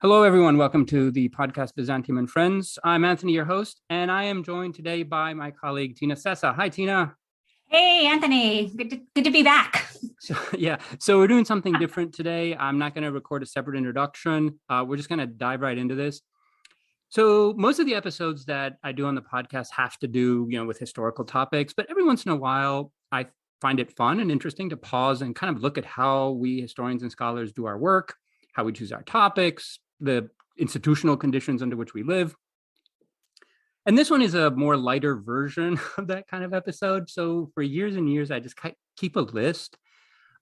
Hello, everyone. Welcome to the podcast Byzantium and Friends. I'm Anthony, your host, and I am joined today by my colleague, Tina Sessa. Hi, Tina. Hey, Anthony. Good to be back. So we're doing something different today. I'm not going to record a separate introduction. We're just going to dive right into this. So most of the episodes that I do on the podcast have to do, with historical topics, but every once in a while, I find it fun and interesting to pause and kind of look at how we historians and scholars do our work, how we choose our topics, the institutional conditions under which we live. And this one is a more lighter version of that kind of episode. So for years and years, I just keep a list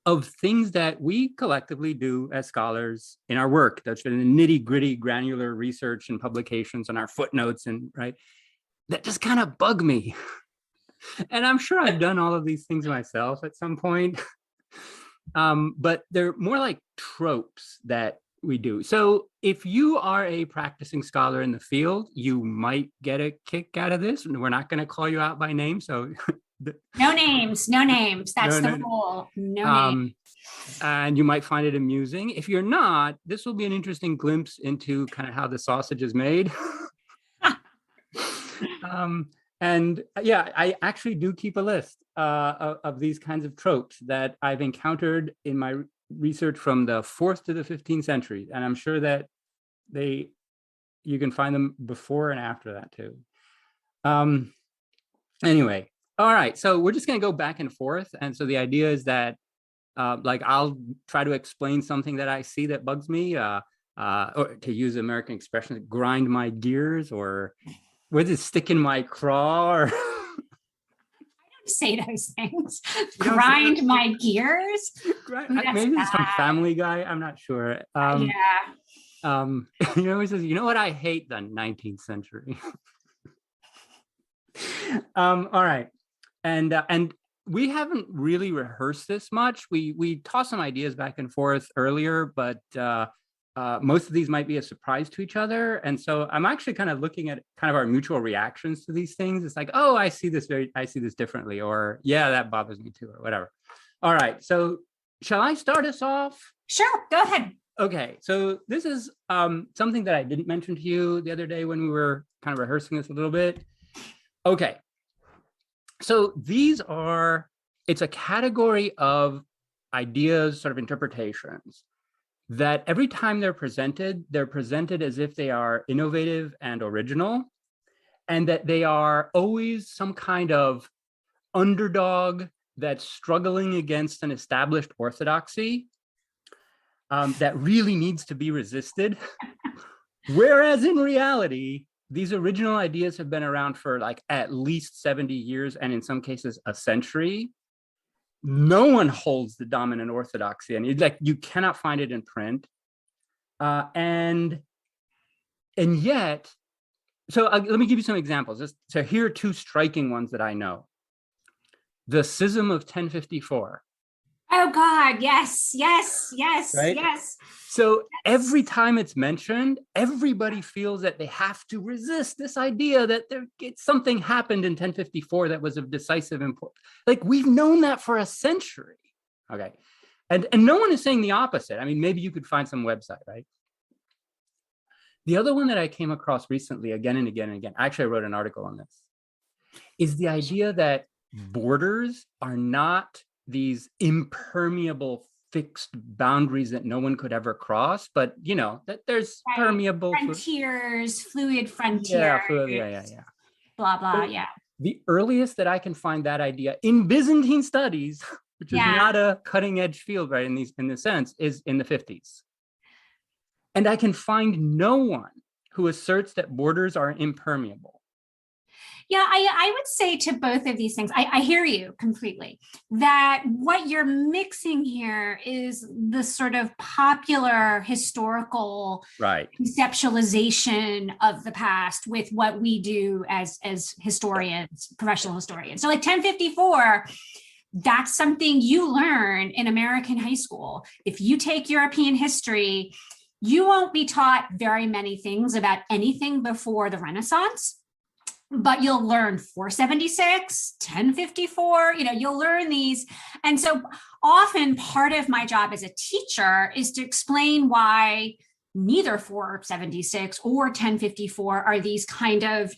of things that we collectively do as scholars in our work. That's been nitty gritty, granular research and publications and our footnotes and that just kind of bug me. And I'm sure I've done all of these things myself at some point. But they're more like tropes that we do. So if you are a practicing scholar in the field, you might get a kick out of this. And we're not going to call you out by name. So no names. That's the rule. No names. And you might find it amusing. If you're not, this will be an interesting glimpse into kind of how the sausage is made. I actually do keep a list of these kinds of tropes that I've encountered in my research from the 4th to the 15th century. And I'm sure that you can find them before and after that too. Anyway, all right. So we're just going to go back and forth. And so the idea is that I'll try to explain something that I see that bugs me, or to use American expression, grind my gears, or with it stick in my craw, or say those things. Grind my gears. Maybe it's from Family Guy. I'm not sure. He always says, "You know what? I hate the 19th century." All right, and we haven't really rehearsed this much. We tossed some ideas back and forth earlier, but most of these might be a surprise to each other. And so I'm actually kind of looking at kind of our mutual reactions to these things. It's like, oh, I see this differently, or yeah, that bothers me too, or whatever. All right. So shall I start us off? Sure. Go ahead. Okay. So this is something that I didn't mention to you the other day when we were kind of rehearsing this a little bit. Okay. So it's a category of ideas, sort of interpretations, that every time they're presented as if they are innovative and original, and that they are always some kind of underdog that's struggling against an established orthodoxy that really needs to be resisted. Whereas in reality, these original ideas have been around for like at least 70 years, and in some cases a century. No one holds the dominant orthodoxy, and you cannot find it in print. And yet, so let me give you some examples. So here are two striking ones that I know. The schism of 1054. Oh God, yes, right? Yes. So every time it's mentioned, everybody feels that they have to resist this idea that something happened in 1054 that was of decisive importance. Like, we've known that for a century. Okay. And no one is saying the opposite. I mean, maybe you could find some website, right? The other one that I came across recently, again and again and again, actually I wrote an article on this, is the idea that borders are not these impermeable fixed boundaries that no one could ever cross, but that there's permeable frontiers, fluid frontiers. Yeah. Blah blah. Yeah. The earliest that I can find that idea in Byzantine studies, which is not a cutting edge field, right? In this sense, is in the 50s, and I can find no one who asserts that borders are impermeable. Yeah, I would say to both of these things, I hear you completely, that what you're mixing here is the sort of popular historical conceptualization of the past with what we do as historians, professional historians. So like 1054, that's something you learn in American high school. If you take European history, you won't be taught very many things about anything before the Renaissance. But you'll learn 476, 1054, you'll learn these. And so often part of my job as a teacher is to explain why neither 476 or 1054 are these kind of,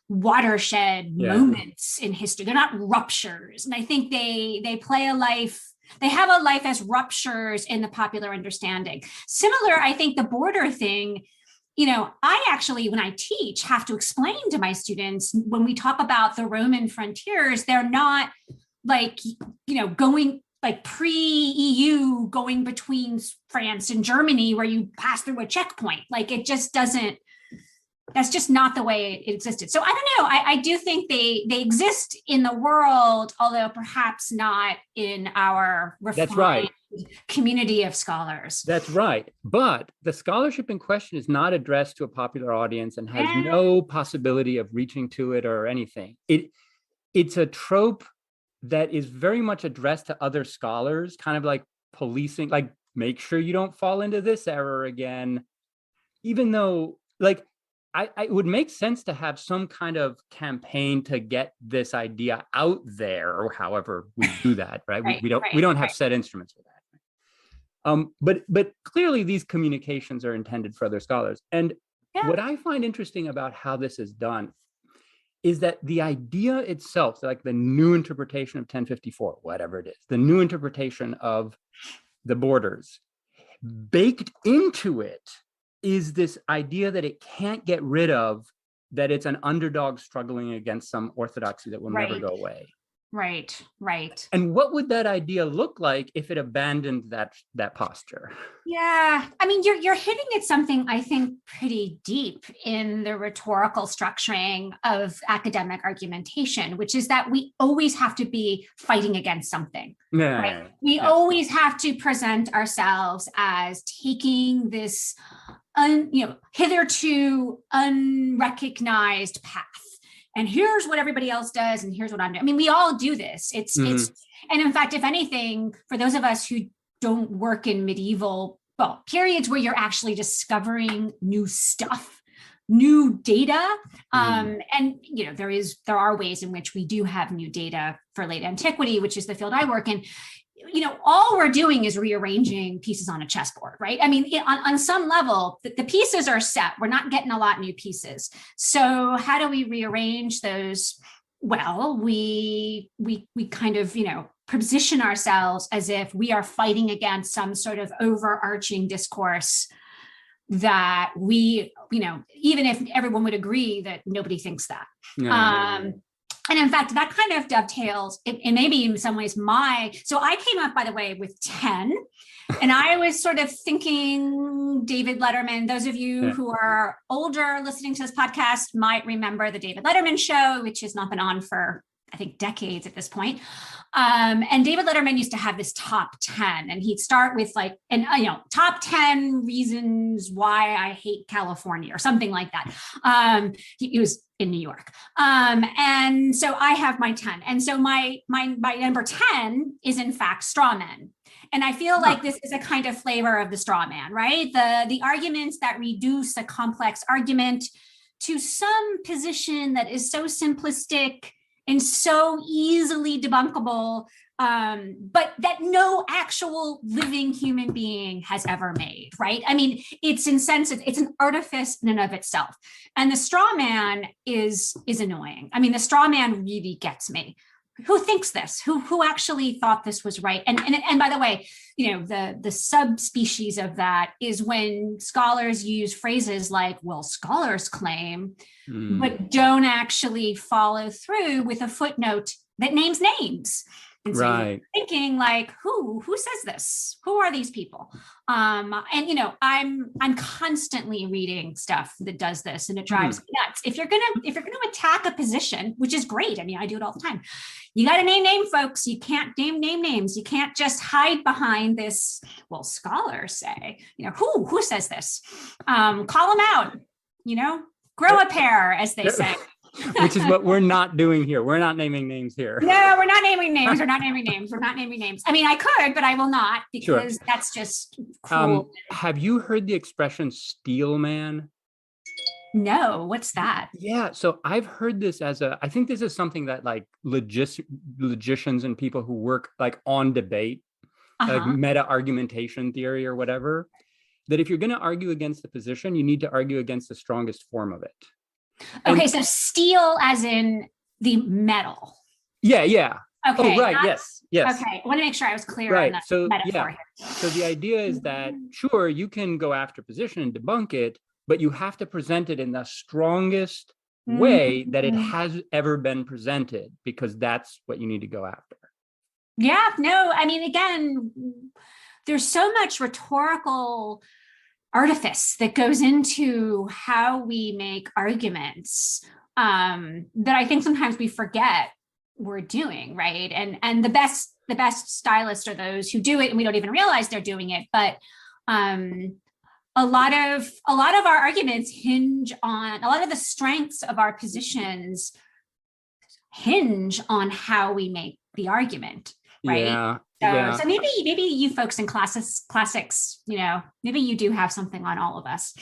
watershed moments in history. They're not ruptures. And I think they have a life as ruptures in the popular understanding. Similar, I think the border thing, I actually, when I teach, have to explain to my students when we talk about the Roman frontiers, they're not like, going like pre-EU going between France and Germany where you pass through a checkpoint. Like it just doesn't, that's just not the way it existed. So I don't know. I do think they exist in the world, although perhaps not in our refined community of scholars. That's right. But the scholarship in question is not addressed to a popular audience and has no possibility of reaching to it or anything. It's a trope that is very much addressed to other scholars, kind of like policing, like make sure you don't fall into this error again, even though like it would make sense to have some kind of campaign to get this idea out there, or however we do that, right? We don't have set instruments for that. But clearly these communications are intended for other scholars. And what I find interesting about how this is done is that the idea itself, like the new interpretation of 1054, whatever it is, the new interpretation of the borders, baked into it is this idea that it can't get rid of, that it's an underdog struggling against some orthodoxy that will never go away. Right. And what would that idea look like if it abandoned that posture? Yeah, I mean, you're hitting at something I think pretty deep in the rhetorical structuring of academic argumentation, which is that we always have to be fighting against something. Right? We always have to present ourselves as taking this, hitherto unrecognized path. And here's what everybody else does, and here's what I'm doing. I mean, we all do this. It's and in fact, if anything, for those of us who don't work in medieval periods where you're actually discovering new stuff, new data, and there are ways in which we do have new data for late antiquity, which is the field I work in. All we're doing is rearranging pieces on a chessboard, right? I mean, on some level, the pieces are set. We're not getting a lot new pieces. So how do we rearrange those? Well, we kind of, position ourselves as if we are fighting against some sort of overarching discourse that we, even if everyone would agree that nobody thinks that. And in fact, that kind of dovetails, and maybe in some ways so I came up, by the way, with 10, and I was sort of thinking David Letterman. Those of you who are older listening to this podcast might remember the David Letterman show, which has not been on for, I think, decades at this point. And David Letterman used to have this top 10, and he'd start with top 10 reasons why I hate California or something like that. He was in New York. And so I have my 10. And so my number 10 is in fact straw men. And I feel like this is a kind of flavor of the straw man, right? The arguments that reduce a complex argument to some position that is so simplistic and so easily debunkable, but that no actual living human being has ever made, right? I mean, it's insensitive. It's an artifice in and of itself. And the straw man is annoying. I mean, the straw man really gets me. Who thinks this? Who actually thought this was right? And by the way, the subspecies of that is when scholars use phrases like, well, scholars claim, but don't actually follow through with a footnote that names names. And so you're thinking like, who says this? Who are these people? And I'm constantly reading stuff that does this, and it drives me nuts. If you're gonna attack a position, which is great, I mean, I do it all the time. You got to name folks. You can't name names. You can't just hide behind this. Well, scholars say, who says this? Call them out. Grow a pair, as they say. Which is what we're not doing here. We're not naming names here. No, we're not naming names. We're not naming names. I mean, I could, but I will not, because that's just cruel. Have you heard the expression steel man? No, what's that? Yeah, so I've heard this I think this is something that like logicians and people who work like on debate, like meta argumentation theory or whatever, that if you're going to argue against the position, you need to argue against the strongest form of it. Okay, so steel as in the metal. Yeah, yeah. Okay. Oh, right. Yes. Yes. Okay. I want to make sure I was clear right. on that So, metaphor yeah. So the idea is that, sure, you can go after position and debunk it, but you have to present it in the strongest way that it has ever been presented, because that's what you need to go after. Yeah, no, I mean, again, there's so much rhetorical artifice that goes into how we make arguments that I think sometimes we forget we're doing, right? And the best stylists are those who do it and we don't even realize they're doing it. But a lot of our arguments hinge on, a lot of the strengths of our positions hinge on how we make the argument, right? Yeah. So maybe you folks in classics, you know, maybe you do have something on all of us.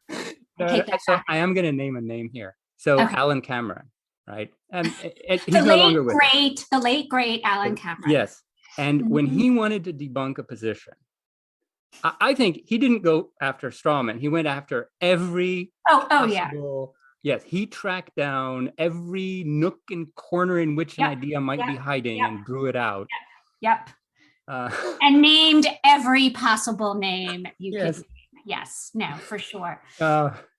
So I am going to name a name here. So okay. Alan Cameron, right? And he's no longer with us. The late great Alan Cameron. Yes. And when he wanted to debunk a position, I think he didn't go after strawman. He went after every possible. Yes, he tracked down every nook and corner in which an idea might be hiding and drew it out. Yep. And named every possible name you could name. Yes, no, for sure.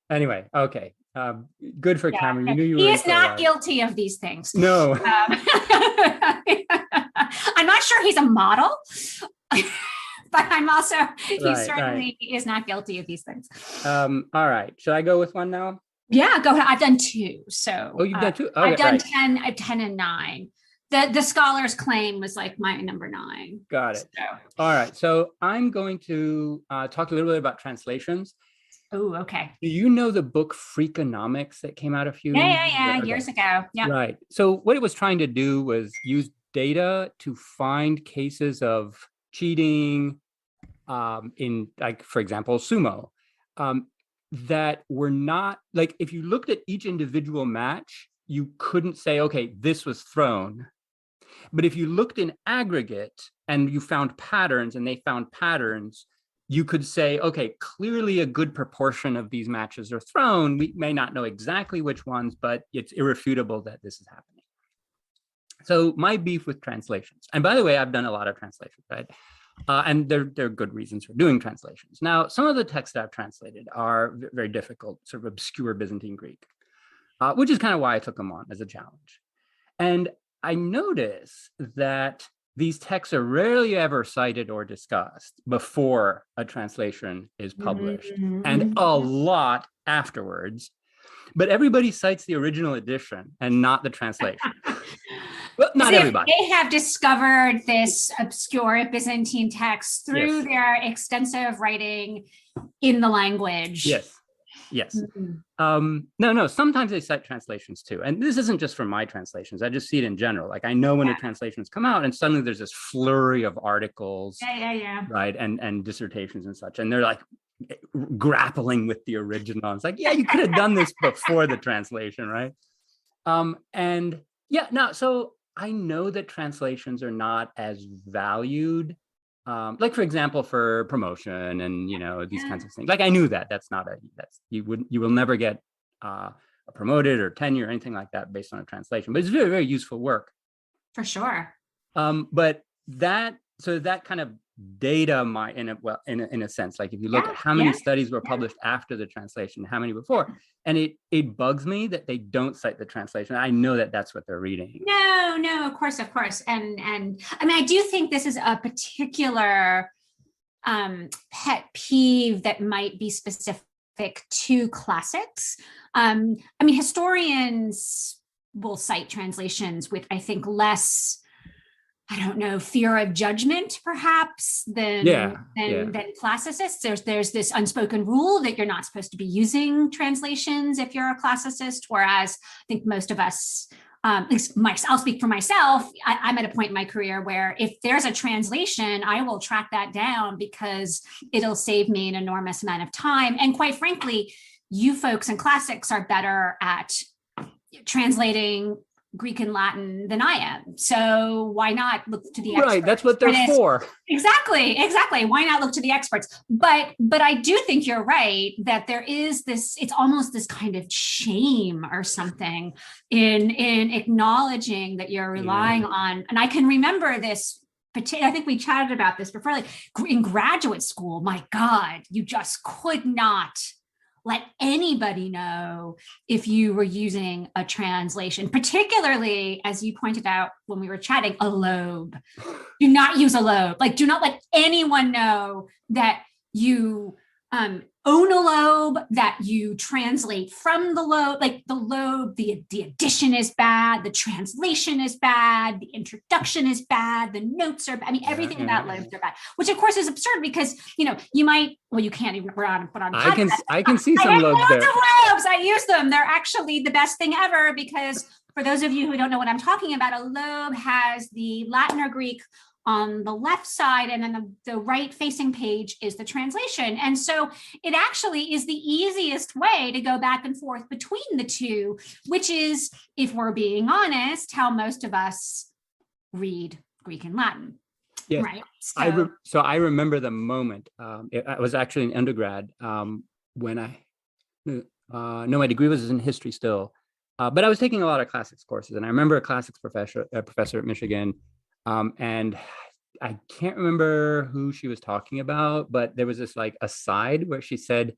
Anyway, okay. Good for Cameron. You knew you were. He is not guilty of these things. No. I'm not sure he's a model, but I'm also, he certainly is not guilty of these things. All right. Should I go with one now? Yeah, go ahead. I've done two. So you've done two? Okay, I've done 10 and 9. The scholar's claim was like my number 9. Got it. So. All right. So I'm going to talk a little bit about translations. Oh, okay. Do you know the book Freakonomics that came out a few years ago? Yeah. Right. So what it was trying to do was use data to find cases of cheating in, like, for example, sumo. That were not, like, if you looked at each individual match, you couldn't say, okay, this was thrown. But if you looked in aggregate and you found patterns and they found patterns, you could say, okay, clearly a good proportion of these matches are thrown. We may not know exactly which ones, but it's irrefutable that this is happening. So my beef with translations, and by the way, I've done a lot of translations, right? And there are good reasons for doing translations. Now, some of the texts that I've translated are very difficult, sort of obscure Byzantine Greek, which is kind of why I took them on as a challenge. And I notice that these texts are rarely ever cited or discussed before a translation is published, and a lot afterwards. But everybody cites the original edition and not the translation. Well, not everybody. They have discovered this obscure Byzantine text through their extensive writing in the language. Yes. No. Sometimes they cite translations too. And this isn't just from my translations. I just see it in general. Like, I know when a translation has come out and suddenly there's this flurry of articles, right, and dissertations and such. And they're like grappling with the original. It's like, you could have done this before the translation, right? So I know that translations are not as valued, like, for example, for promotion and, these kinds of things. Like, I knew you will never get promoted or tenure or anything like that based on a translation, but it's very, very useful work. For sure. But that kind of data might, in a sense, like, if you look at how many studies were published after the translation, how many before, and it bugs me that they don't cite the translation. I know that that's what they're reading. No, of course. And I mean, I do think this is a particular pet peeve that might be specific to classics. I mean, historians will cite translations with, I think, less, I don't know, fear of judgment, perhaps, than classicists. There's this unspoken rule that you're not supposed to be using translations if you're a classicist, whereas I think most of us, at least I'll speak for myself, I'm at a point in my career where if there's a translation, I will track that down because it'll save me an enormous amount of time. And quite frankly, you folks in classics are better at translating Greek and Latin than I am. So why not look to the experts? Right, that's what they're for. Exactly. Why not look to the experts? But I do think you're right that there is this, it's almost this kind of shame or something in acknowledging that you're relying on, and I can remember this, I think we chatted about this before, like in graduate school, my God, you just could not let anybody know if you were using a translation, particularly, as you pointed out when we were chatting, a lobe. Do not use a lobe. Like, do not let anyone know that you own a lobe, that you translate from the lobe. Like the lobe, the addition is bad, the translation is bad, the introduction is bad, the notes are bad. I mean, everything about lobes are bad, which of course is absurd because, you might, well, you can't even put on I can see some lobes there. Of lobes. I use them. They're actually the best thing ever because for those of you who don't know what I'm talking about, a lobe has the Latin or Greek on the left side, and then the right facing page is the translation. And so it actually is the easiest way to go back and forth between the two, which is, if we're being honest, how most of us read Greek and Latin. Yes. Right. So I remember the moment. I was actually in undergrad when my degree was in history still, but I was taking a lot of classics courses, and I remember a classics professor at Michigan. And I can't remember who she was talking about, but there was this like aside where she said,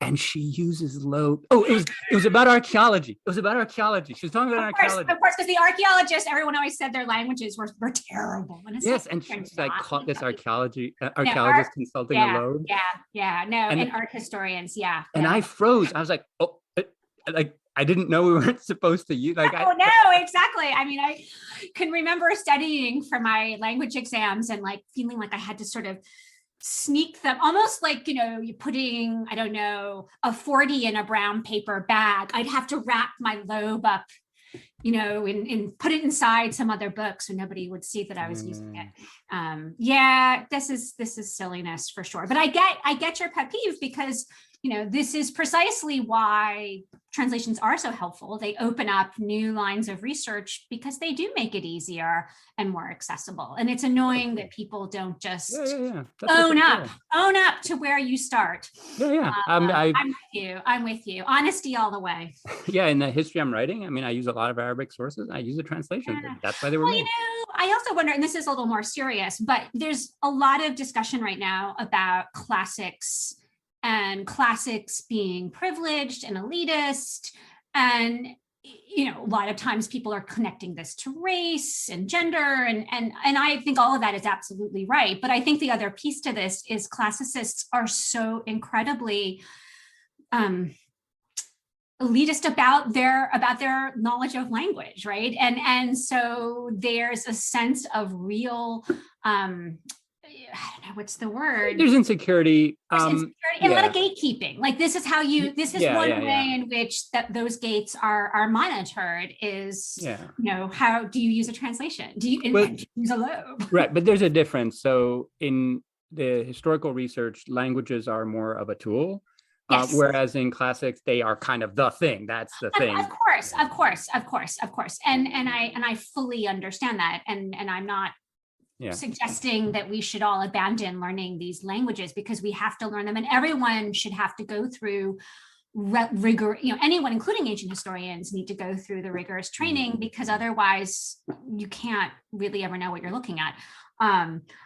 and she uses lobe. Oh, it was about archaeology. She was talking about archaeology. Of course, because the archaeologists, everyone always said their languages were terrible. And yes, and she's like caught this archaeologist consulting a lobe. And art historians, And I froze. I was like, oh, like I didn't know we weren't supposed to use. Like, no, exactly. I mean, I can remember studying for my language exams and like feeling like I had to sort of sneak them, almost like, you're putting, I don't know, a 40 in a brown paper bag. I'd have to wrap my lobe up, and put it inside some other book so nobody would see that I was using it. This is silliness for sure. But I get your pet peeve because this is precisely why translations are so helpful. They open up new lines of research because they do make it easier and more accessible. And it's annoying that people don't just own up to where you start. I'm with you. Honesty all the way. Yeah, in the history I'm writing, I mean, I use a lot of Arabic sources. I use a translation. Yeah. That's why they were made. I also wonder, and this is a little more serious, but there's a lot of discussion right now about classics and classics being privileged and elitist. And, a lot of times people are connecting this to race and gender. And I think all of that is absolutely right. But I think the other piece to this is classicists are so incredibly elitist about their knowledge of language, right? And so there's a sense of real I don't know what's the word. There's insecurity. And a lot of gatekeeping. Like this is one way in which those gates are monitored is, how do you use a translation? Do you use a lobe? Right, but there's a difference. So in the historical research, languages are more of a tool. Yes. Whereas in classics, they are kind of the thing. That's the thing. Of course. And I fully understand that. And I'm not suggesting that we should all abandon learning these languages because we have to learn them, and everyone should have to go through rigor. Anyone, including ancient historians, need to go through the rigorous training because otherwise you can't really ever know what you're looking at.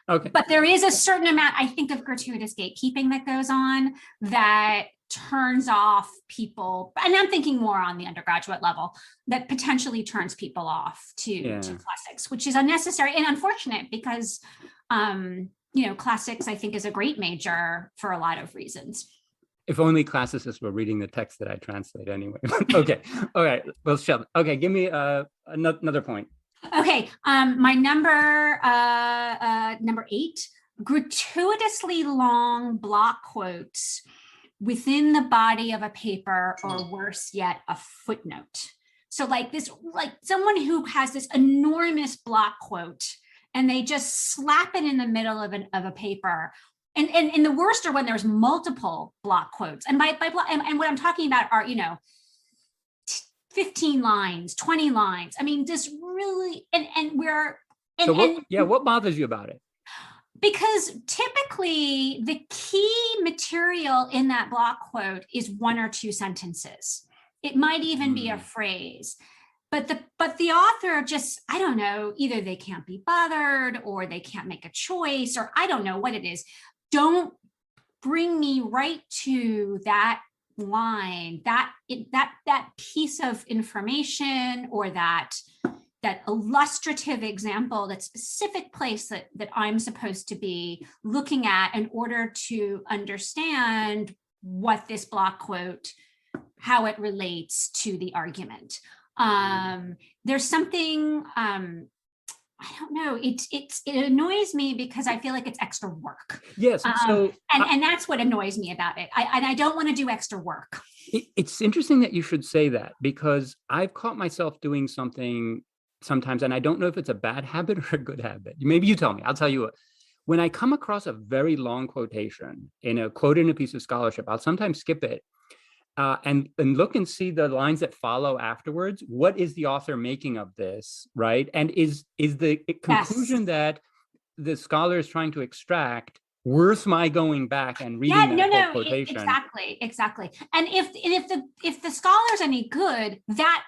Okay. But there is a certain amount, I think, of gratuitous gatekeeping that goes on that turns off people, and I'm thinking more on the undergraduate level, that potentially turns people off to classics, which is unnecessary and unfortunate because, classics, I think, is a great major for a lot of reasons. If only classicists were reading the text that I translate anyway. Okay. All right. Well, Sheldon. Okay. Give me another point. Okay. My number 8, gratuitously long block quotes within the body of a paper, or worse yet, a footnote. So like someone who has this enormous block quote and they just slap it in the middle of a paper. And the worst are when there's multiple block quotes. And by block, and what I'm talking about are, 50 15 lines, 20 lines. I mean, just really, what bothers you about it? Because typically the key material in that block quote is 1 or 2 sentences. It might even be a phrase. But the author just, I don't know, either they can't be bothered or they can't make a choice, or I don't know what it is. Don't bring me right to that line, that piece of information, or that illustrative example, that specific place that I'm supposed to be looking at in order to understand what this block quote, how it relates to the argument. There's something, I don't know, it annoys me because I feel like it's extra work. Yes. And that's what annoys me about it. I don't want to do extra work. It's interesting that you should say that, because I've caught myself doing something sometimes, and I don't know if it's a bad habit or a good habit. Maybe you tell me. I'll tell you what. When I come across a very long quotation in a piece of scholarship, I'll sometimes skip it and look and see the lines that follow afterwards. What is the author making of this, right? And is the conclusion that the scholar is trying to extract worth my going back and reading that quotation? Exactly. And if the scholar's any good, that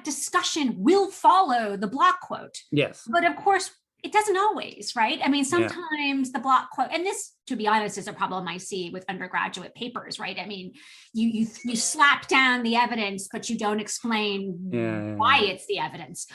discussion will follow the block quote. Yes. But of course, it doesn't always, right? I mean, sometimes the block quote, and this, to be honest, is a problem I see with undergraduate papers, right? I mean, you slap down the evidence, but you don't explain why it's the evidence.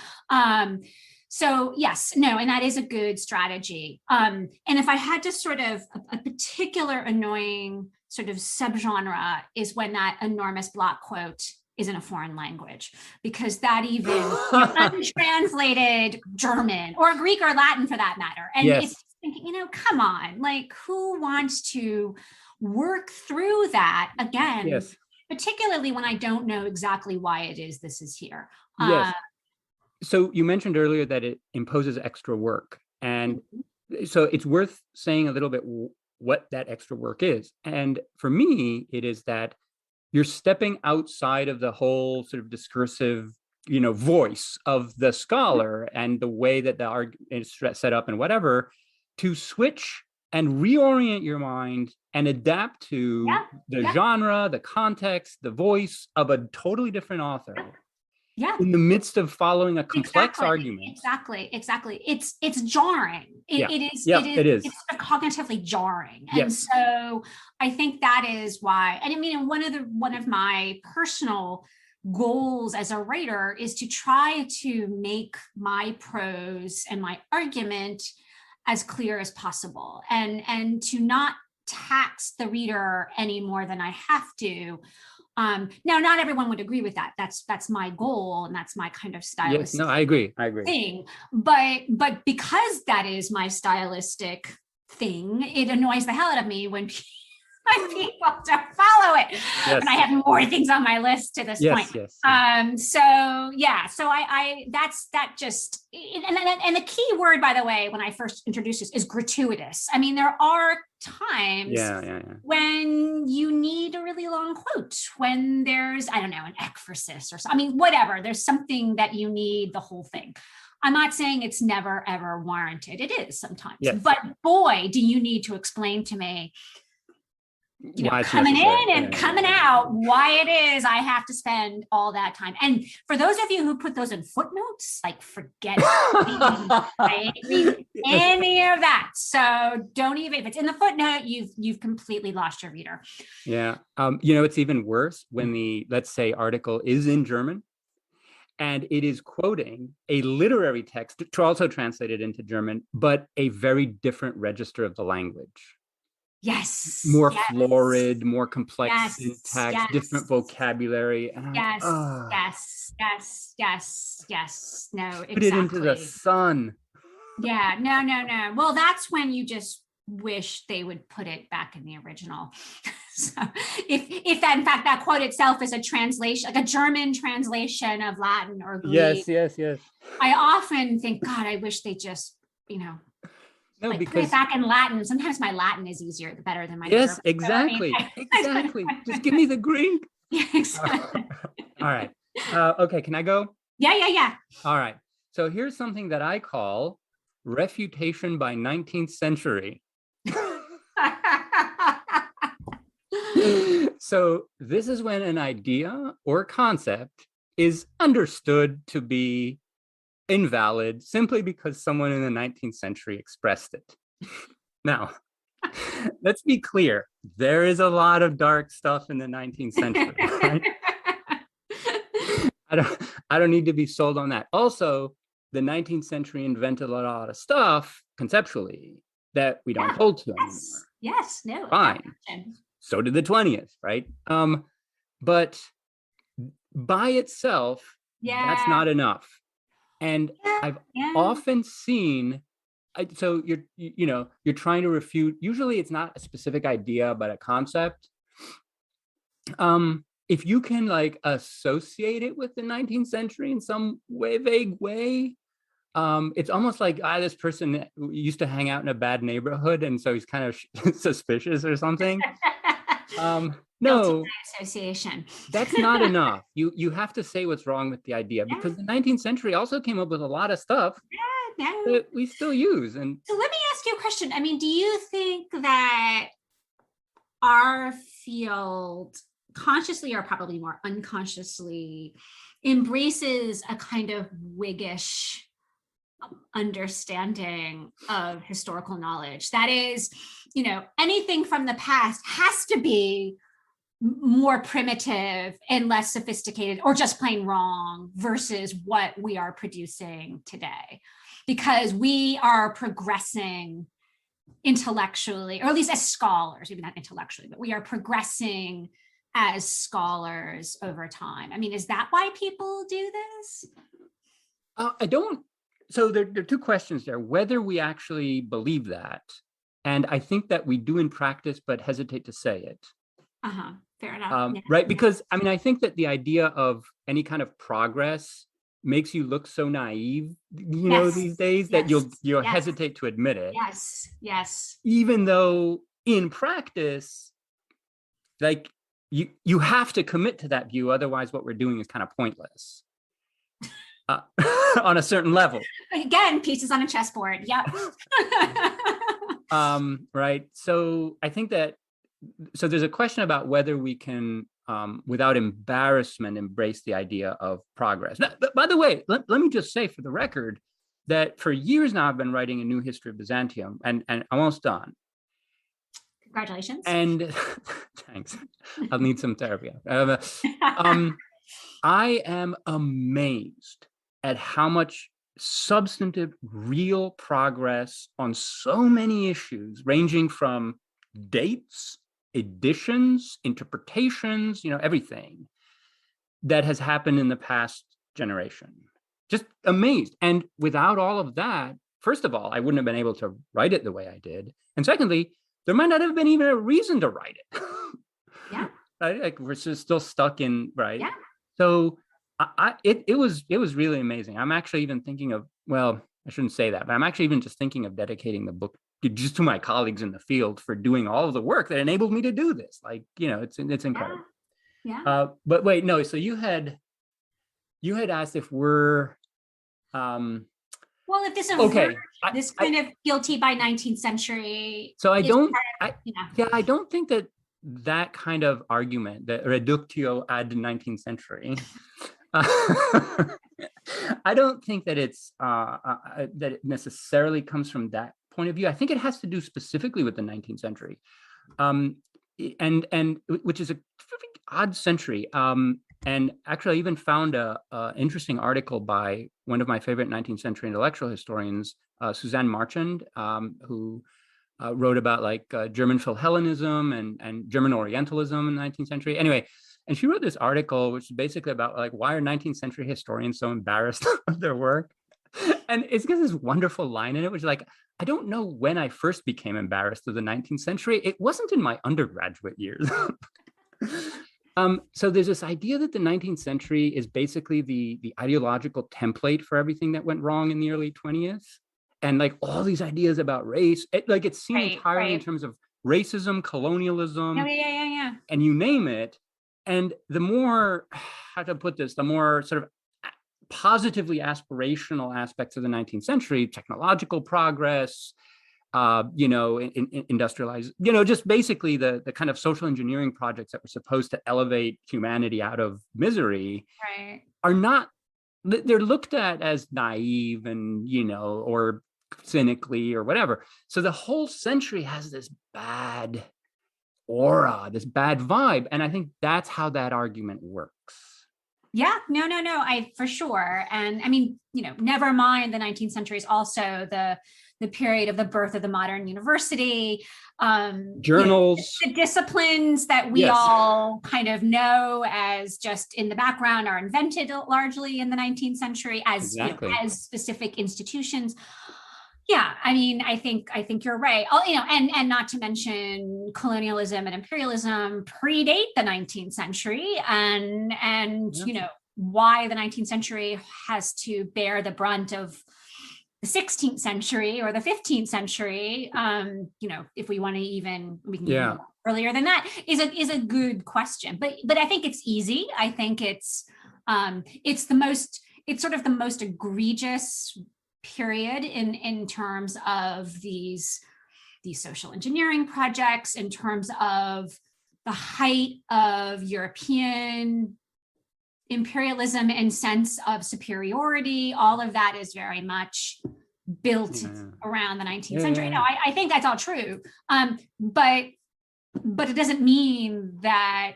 So yes, no, and that is a good strategy. And if I had to sort of, a particular annoying sort of subgenre is when that enormous block quote is in a foreign language, because that even untranslated German or Greek or Latin for that matter. And it's thinking, come on, like, who wants to work through that again? Yes. Particularly when I don't know exactly why it is this is here. Yes. So you mentioned earlier that it imposes extra work. And so it's worth saying a little bit what that extra work is. And for me, it is that you're stepping outside of the whole sort of discursive, voice of the scholar and the way that the argument is set up and whatever, to switch and reorient your mind and adapt to the genre, the context, the voice of a totally different author. In the midst of following a complex argument. Exactly. It's jarring. It is. It's cognitively jarring. And so I think that is why, and I mean, one of my personal goals as a writer is to try to make my prose and my argument as clear as possible, and to not tax the reader any more than I have to. Now, not everyone would agree with that. That's my goal, and that's my kind of stylistic. Yes, no, I agree. Thing. But because that is my stylistic thing, it annoys the hell out of me when people don't follow it. Yes. And I have more things on my list to this point. Yes. So I that just, and the key word, by the way, when I first introduced this, is gratuitous. I mean, there are times when you need a really long quote, when there's, I don't know, an ekphrasis or something. I mean, whatever, there's something that you need the whole thing. I'm not saying it's never, ever warranted. It is sometimes. Yes. But boy, do you need to explain to me, coming in and coming out, why it is I have to spend all that time. And for those of you who put those in footnotes, like, forget it. I ain't reading any of that. So don't even, if it's in the footnote, you've completely lost your reader. Yeah. It's even worse when the, let's say, article is in German and it is quoting a literary text, also translated into German, but a very different register of the language. Yes. More florid, more complex syntax, different vocabulary. Yes. No, exactly. Put it into the sun. Yeah, no. Well, that's when you just wish they would put it back in the original. So if that, in fact, that quote itself is a translation, like a German translation of Latin or Greek. Yes. I often think, God, I wish they just, No, like, because put it back in Latin. Sometimes my Latin is better than my Yes, German. exactly. So, exactly. Just give me the Greek. Yeah, exactly. All right. Okay, can I go? Yeah. All right. So here's something that I call refutation by 19th century. So this is when an idea or concept is understood to be invalid simply because someone in the 19th century expressed it. Now, let's be clear. There is a lot of dark stuff in the 19th century, right? I don't need to be sold on that. Also, the 19th century invented a lot of stuff conceptually that we don't hold to anymore. Yes, no. Fine. So did the 20th, right? But by itself, that's not enough. And I've often seen, so you're trying to refute, usually it's not a specific idea, but a concept. If you can like associate it with the 19th century in some way, vague way, it's almost like this person used to hang out in a bad neighborhood, and so he's kind of suspicious or something. No, association. That's not enough. You have to say what's wrong with the idea, because the 19th century also came up with a lot of stuff that we still use. And so let me ask you a question. I mean, do you think that our field, consciously or probably more unconsciously, embraces a kind of Whiggish understanding of historical knowledge? That is, anything from the past has to be more primitive and less sophisticated or just plain wrong versus what we are producing today, because we are progressing intellectually, or at least as scholars, maybe not intellectually, but we are progressing as scholars over time. I mean, is that why people do this? I don't. So there are two questions there: whether we actually believe that, and I think that we do in practice, but hesitate to say it. Fair enough. Right, because I mean, I think that the idea of any kind of progress makes you look so naive, these days, that you'll hesitate to admit it. Yes. Even though in practice, like you have to commit to that view, otherwise what we're doing is kind of pointless. On a certain level. Again, pieces on a chessboard. Yep. Right. So I think that, so there's a question about whether we can, without embarrassment, embrace the idea of progress. Now, by the way, let me just say for the record that for years now, I've been writing a new history of Byzantium, and I'm almost done. Congratulations. And thanks. I'll need some therapy. I am amazed at how much substantive, real progress on so many issues, ranging from dates, editions, interpretations, everything that has happened in the past generation. Just amazed. And without all of that, first of all, I wouldn't have been able to write it the way I did. And secondly, there might not have been even a reason to write it. Yeah. Right? Like we're just still stuck in, right? Yeah. So it was really amazing. I'm actually even thinking of, well, I shouldn't say that, but I'm actually even just thinking of dedicating the book just to my colleagues in the field for doing all of the work that enabled me to do this. Like, it's incredible. Yeah. But wait, no. So you had asked if we're, well, if this this kind of guilty by 19th century. So I don't think that kind of argument, the reductio ad 19th century, I don't think that it's that it necessarily comes from that point of view. I think it has to do specifically with the 19th century, and which is a odd century. And actually, I even found a interesting article by one of my favorite 19th century intellectual historians, Suzanne Marchand, who wrote about German Philhellenism and German Orientalism in the 19th century. Anyway, and she wrote this article, which is basically about why are 19th century historians so embarrassed of their work? And it's got this wonderful line in it, which is I don't know when I first became embarrassed of the 19th century. It wasn't in my undergraduate years. So there's this idea that the 19th century is basically the ideological template for everything that went wrong in the early 20th. And all these ideas about race, it's seen entirely in terms of racism, colonialism, Yeah. and you name it. And the more, how to put this, the more sort of positively aspirational aspects of the 19th century, technological progress, industrialized, just basically the kind of social engineering projects that were supposed to elevate humanity out of misery, right, are not, they're looked at as naive and, or cynically or whatever. So the whole century has this bad aura, this bad vibe. And I think that's how that argument works. yeah, no, I for sure. And I mean, never mind, the 19th century is also the period of the birth of the modern university, Journals. the disciplines that we Yes. all kind of know as just in the background are invented largely in the 19th century as Exactly. as specific institutions. Yeah, I mean, I think you're right. And not to mention colonialism and imperialism predate the 19th century, and Yeah. why the 19th century has to bear the brunt of the 16th century or the 15th century. If we want to we can Yeah. go earlier than that, is a good question. But I think it's easy. I think it's sort of the most egregious period in terms of these social engineering projects, in terms of the height of European imperialism and sense of superiority. All of that is very much built around the 19th century. No, I think that's all true. But it doesn't mean that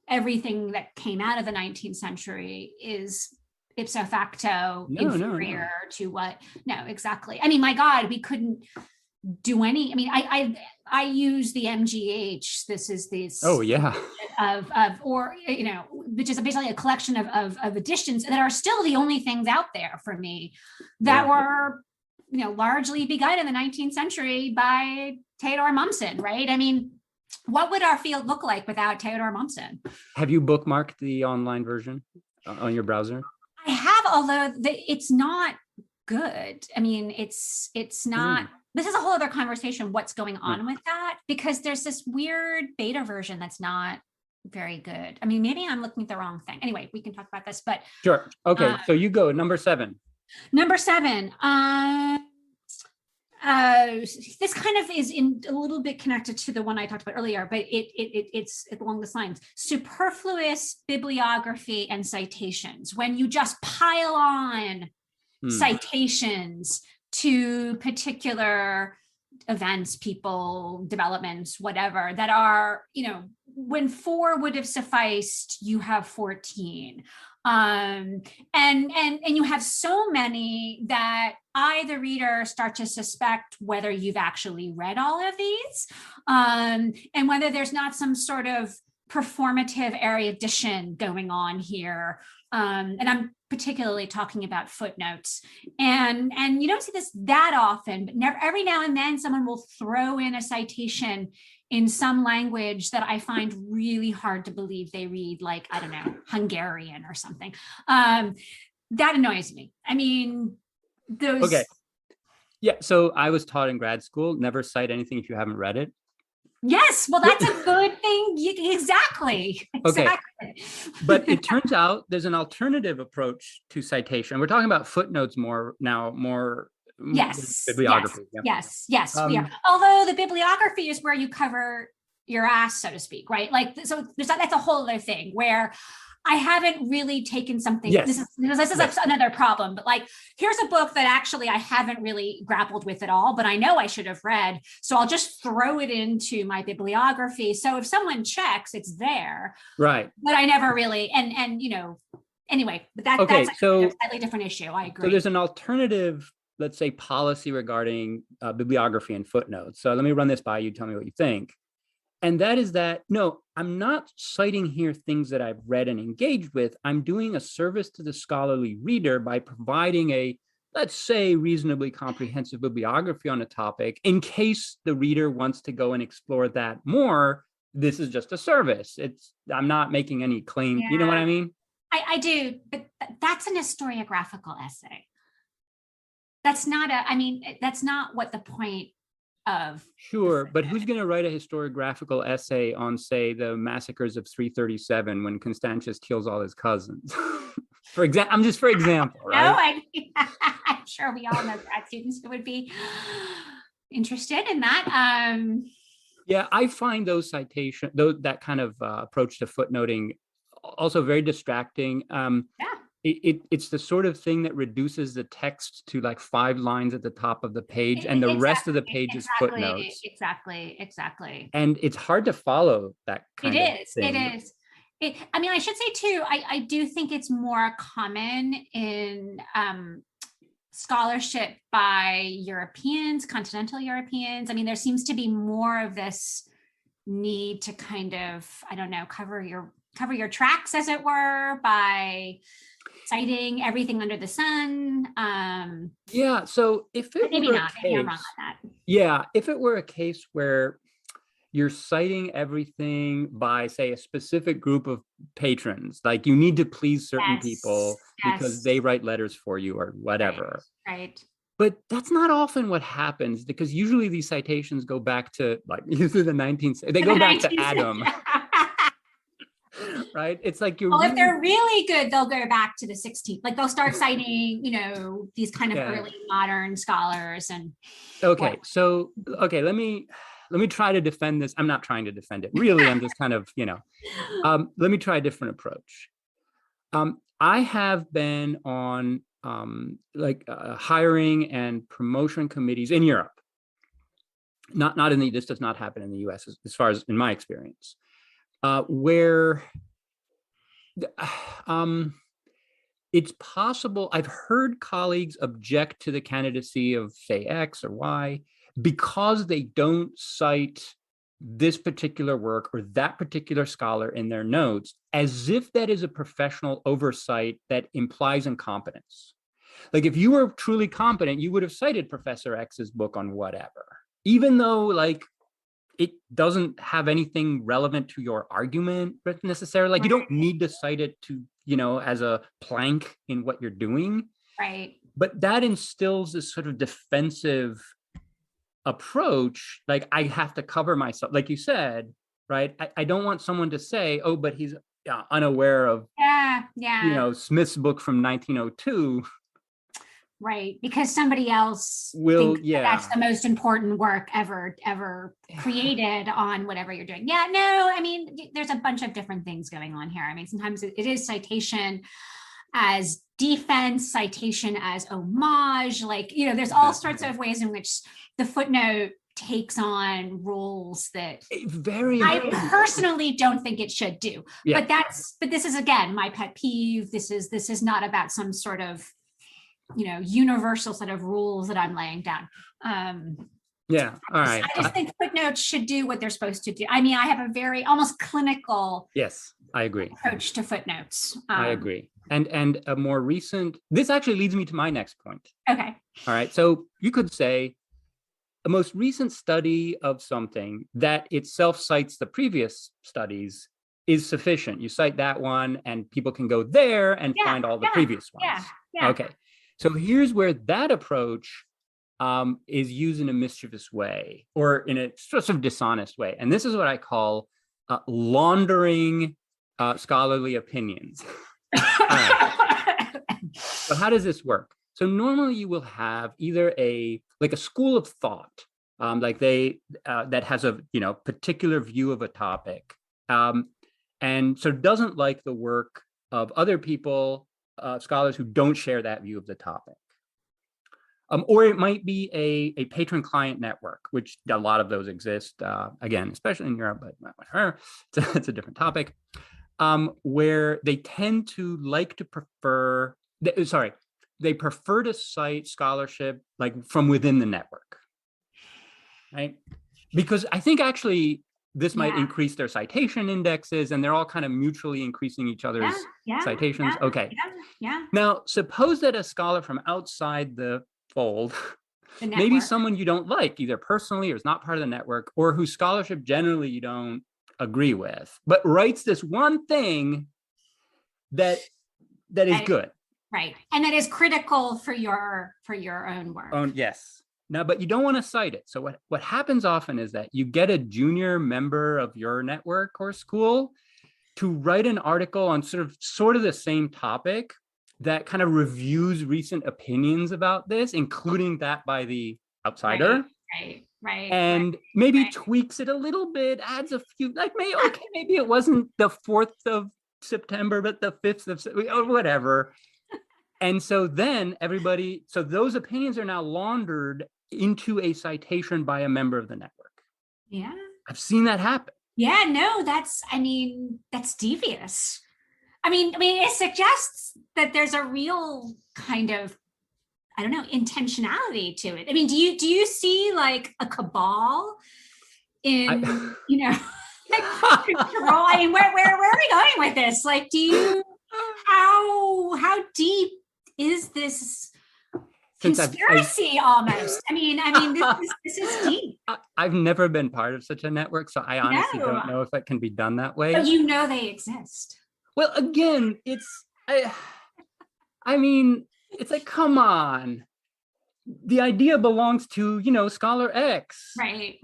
everything that came out of the 19th century is ipso facto inferior to what. No, exactly. I mean, my God, we couldn't do any. I mean, I use the MGH. This is this. Oh yeah. Which is basically a collection of editions that are still the only things out there for me that were, largely begun in the 19th century by Theodore Mommsen, right? I mean, what would our field look like without Theodore Mommsen? Have you bookmarked the online version on your browser? I have, although it's not good. I mean, it's not. This is a whole other conversation, what's going on with that, because there's this weird beta version that's not very good. I mean, maybe I'm looking at the wrong thing. Anyway, we can talk about this, but. Sure. Okay, so you go, number 7. Number 7. This kind of is in a little bit connected to the one I talked about earlier, but it's along this lines. Superfluous bibliography and citations. When you just pile on citations to particular events, people, developments, whatever, that are, when 4 would have sufficed, you have 14. And you have so many that I, the reader, start to suspect whether you've actually read all of these, and whether there's not some sort of performative erudition going on here. And I'm particularly talking about footnotes. And you don't see this that often, but every now and then someone will throw in a citation in some language that I find really hard to believe they read, like, I don't know, Hungarian or something. That annoys me. I mean, those. Okay. Yeah, so I was taught in grad school, never cite anything if you haven't read it. Yes, well, that's a good thing. Exactly. Okay. But it turns out there's an alternative approach to citation. We're talking about footnotes more now, yes, bibliography. Yes, we are. Although the bibliography is where you cover your ass, so to speak, right? Like, so that's a whole other thing where I haven't really taken something. Yes. This is another problem, but like, here's a book that actually I haven't really grappled with at all, but I know I should have read. So I'll just throw it into my bibliography. So if someone checks, it's there. Right. But I never really, and anyway, but that's a slightly different issue. I agree. So there's an alternative, let's say, policy regarding bibliography and footnotes. So let me run this by you. Tell me what you think. And that is that, no, I'm not citing here things that I've read and engaged with. I'm doing a service to the scholarly reader by providing a, let's say, reasonably comprehensive bibliography on a topic. In case the reader wants to go and explore that more, this is just a service. I'm not making any claim. Yeah. You know what I mean? I do, but that's an historiographical essay. That's not what the point of Sure, but who's going to write a historiographical essay on, say, the massacres of 337 when Constantius kills all his cousins? For example, I'm just for example, right? No, I'm sure we all know grad students who would be interested in that. Yeah, I find those citation, that kind of approach to footnoting also very distracting. Yeah. It's the sort of thing that reduces the text to like 5 lines at the top of the page, and the rest of the page is footnotes. Exactly. And it's hard to follow that It kind of is. thing. It is. I mean, I should say too, I do think it's more common in scholarship by Europeans, continental Europeans. I mean, there seems to be more of this need to kind of, I don't know, cover your tracks, as it were, by citing everything under the sun. Yeah. So if it maybe were not, a maybe I'm wrong case, on that. yeah, if it were a case where you're citing everything by, say, a specific group of patrons, like you need to please certain people because they write letters for you or whatever. Right. But that's not often what happens, because usually these citations go back to like usually the 19th. They go back to Adam. Right? It's like you're. Well, if they're really good, they'll go back to the 16th. Like they'll start citing, these kind of early modern scholars and. Okay, so let me try to defend this. I'm not trying to defend it. Really, I'm just kind of, let me try a different approach. I have been on hiring and promotion committees in Europe. Not in the, this does not happen in the US as far as in my experience, where it's possible. I've heard colleagues object to the candidacy of, say, X or Y because they don't cite this particular work or that particular scholar in their notes, as if that is a professional oversight that implies incompetence. Like if you were truly competent, you would have cited Professor X's book on whatever, even though like it doesn't have anything relevant to your argument necessarily. Like you don't need to cite it to, as a plank in what you're doing. Right. But that instills this sort of defensive approach. Like I have to cover myself, like you said, right? I don't want someone to say, oh, but he's unaware of, Smith's book from 1902. Right, because somebody else thinks that's the most important work ever created on whatever you're doing. Yeah, no, I mean, there's a bunch of different things going on here. I mean, sometimes it is citation as defense, citation as homage, like, there's all sorts of ways in which the footnote takes on roles that I personally don't think it should do. Yeah. But this is, again, my pet peeve. This is not about some sort of universal set of rules that I'm laying down. Yeah. All right. I just think footnotes should do what they're supposed to do. I mean, I have a very almost clinical. Yes, I agree. Approach to footnotes. I agree. And a more recent, this actually leads me to my next point. Okay. All right. So you could say a most recent study of something that itself cites the previous studies is sufficient. You cite that one and people can go there and find all the previous ones. Yeah. Okay. So here's where that approach is used in a mischievous way or in a sort of dishonest way. And this is what I call laundering scholarly opinions. So how does this work? So normally you will have either a school of thought, that has a particular view of a topic, and so doesn't like the work of other people, scholars who don't share that view of the topic. Or it might be a patron-client network, which a lot of those exist, again, especially in Europe, but it's a different topic, where they tend to like to prefer, they prefer to cite scholarship like from within the network, right? Because I think actually this might increase their citation indexes, and they're all kind of mutually increasing each other's citations. Okay. Now, suppose that a scholar from outside the fold, maybe someone you don't like, either personally or is not part of the network, or whose scholarship generally you don't agree with, but writes this one thing that is good. Right. And that is critical for your own work. Yes. Now, but you don't want to cite it. So what happens often is that you get a junior member of your network or school to write an article on sort of the same topic that kind of reviews recent opinions about this, including that by the outsider. Right. And maybe tweaks it a little bit, adds a few, like, maybe it wasn't the 4th of September, but the 5th of or whatever. And so then so those opinions are now laundered into a citation by a member of the network. Yeah. I've seen that happen. Yeah, no, that's devious. I mean, it suggests that there's a real kind of, I don't know, intentionality to it. I mean, do you see like a cabal in, control? I mean, where are we going with this? Like, how deep is this conspiracy almost? I mean, this is deep. I've never been part of such a network, so I honestly don't know if it can be done that way. But they exist. Well, again, it's like, come on. The idea belongs to, Scholar X. Right.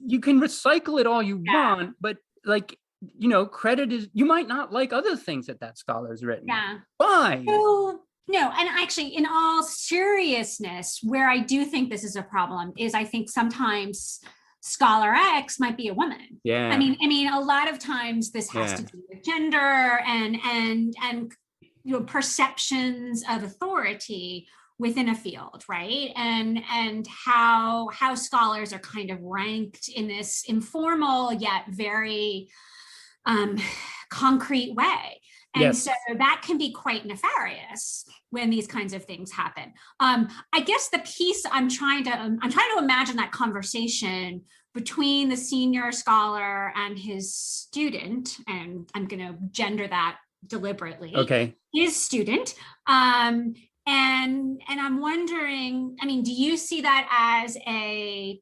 You can recycle it all you want, but like, credit is, you might not like other things that scholar's written. Yeah. Fine. So, no, and actually, in all seriousness, where I do think this is a problem is I think sometimes Scholar X might be a woman. Yeah. I mean, a lot of times this has to do with gender and perceptions of authority within a field, right? And how scholars are kind of ranked in this informal yet very concrete way. And so that can be quite nefarious when these kinds of things happen. I guess the piece I'm trying to imagine that conversation between the senior scholar and his student, and I'm going to gender that deliberately. Okay. His student. And I'm wondering, I mean, do you see that as a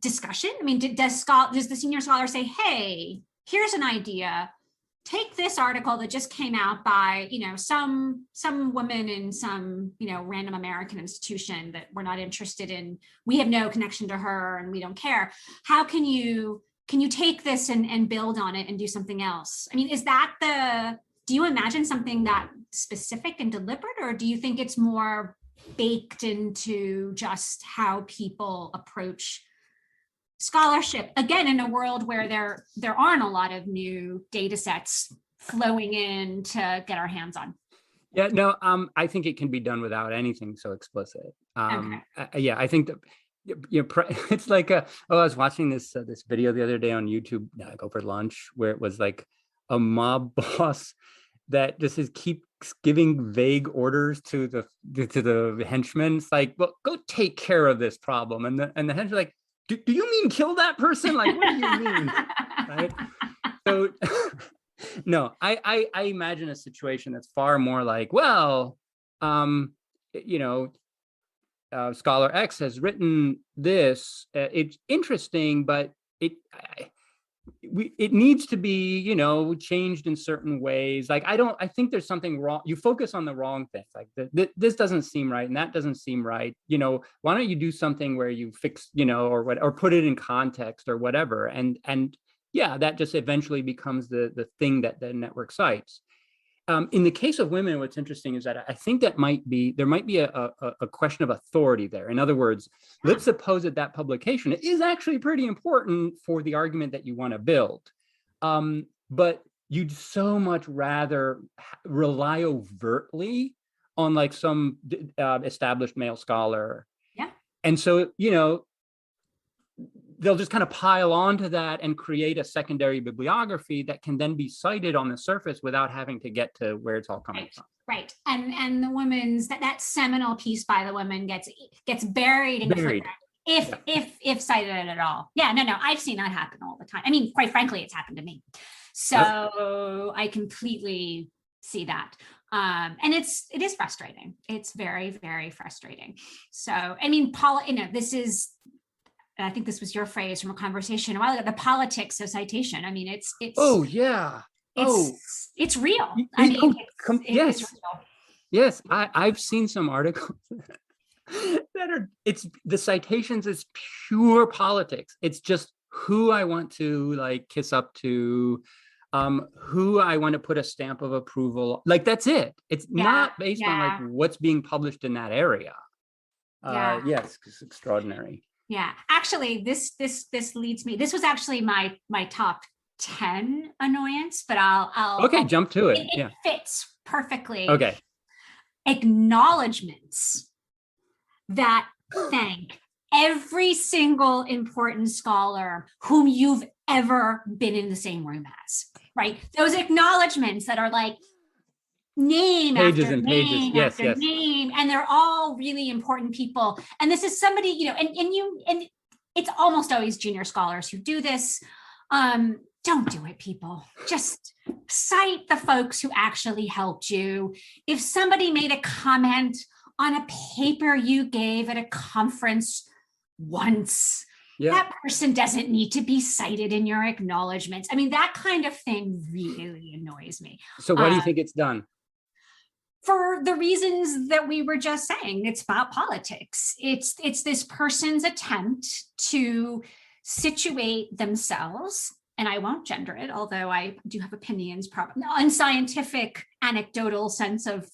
discussion? I mean, does the senior scholar say, hey, here's an idea, take this article that just came out by, some woman in some, random American institution that we're not interested in. We have no connection to her and we don't care. How can you take this and build on it and do something else? I mean, do you imagine something that specific and deliberate, or do you think it's more baked into just how people approach scholarship, again, in a world where there aren't a lot of new data sets flowing in to get our hands on? Yeah, no, I think it can be done without anything so explicit. Okay. I think that it's like I was watching this video the other day on YouTube, like over lunch, where it was like a mob boss that just keeps giving vague orders to the henchmen. It's like, well, go take care of this problem, and the henchmen like, do you mean kill that person? Like, what do you mean? Right? So no, I imagine a situation that's far more like, well, Scholar X has written this. It's interesting, but it needs to be, changed in certain ways. Like, I think there's something wrong. You focus on the wrong things. Like this doesn't seem right, and that doesn't seem right. Why don't you do something where you fix, or put it in context or whatever. And yeah, that just eventually becomes the thing that the network cites. In the case of women, what's interesting is that I think there might be a question of authority there. In other words, let's suppose that publication is actually pretty important for the argument that you want to build. But you'd so much rather rely overtly on like some established male scholar. Yeah. And so, they'll just kind of pile onto that and create a secondary bibliography that can then be cited on the surface without having to get to where it's all coming from. Right. And the women's that seminal piece by the woman gets buried in the footnote, if cited at all. Yeah, no, I've seen that happen all the time. I mean, quite frankly, it's happened to me. So I completely see that. And it is frustrating. It's very, very frustrating. So, I mean, Paul, I think this was your phrase from a conversation a while ago, the politics of citation. I mean, it's oh yeah. It's real. Yes. Yes. I've seen some articles it's the citations is pure politics. It's just who I want to like kiss up to, who I want to put a stamp of approval. Like that's it. It's not based on like what's being published in that area. Yes, it's extraordinary. Yeah, actually, this leads me. This was actually my top 10 annoyance, but I'll jump to it. It fits perfectly. Okay. Acknowledgements that thank every single important scholar whom you've ever been in the same room as, right? Those acknowledgements that are like name pages after and name pages. after Yes. name, and they're all really important people. And this is somebody, you know, and it's almost always junior scholars who do this. Don't do it, people. Just cite the folks who actually helped you. If somebody made a comment on a paper you gave at a conference once, that person doesn't need to be cited in your acknowledgements. I mean, that kind of thing really annoys me. So why do you think it's done? For the reasons that we were just saying. It's about politics. It's this person's attempt to situate themselves, and I won't gender it, although I do have opinions, probably unscientific, anecdotal sense of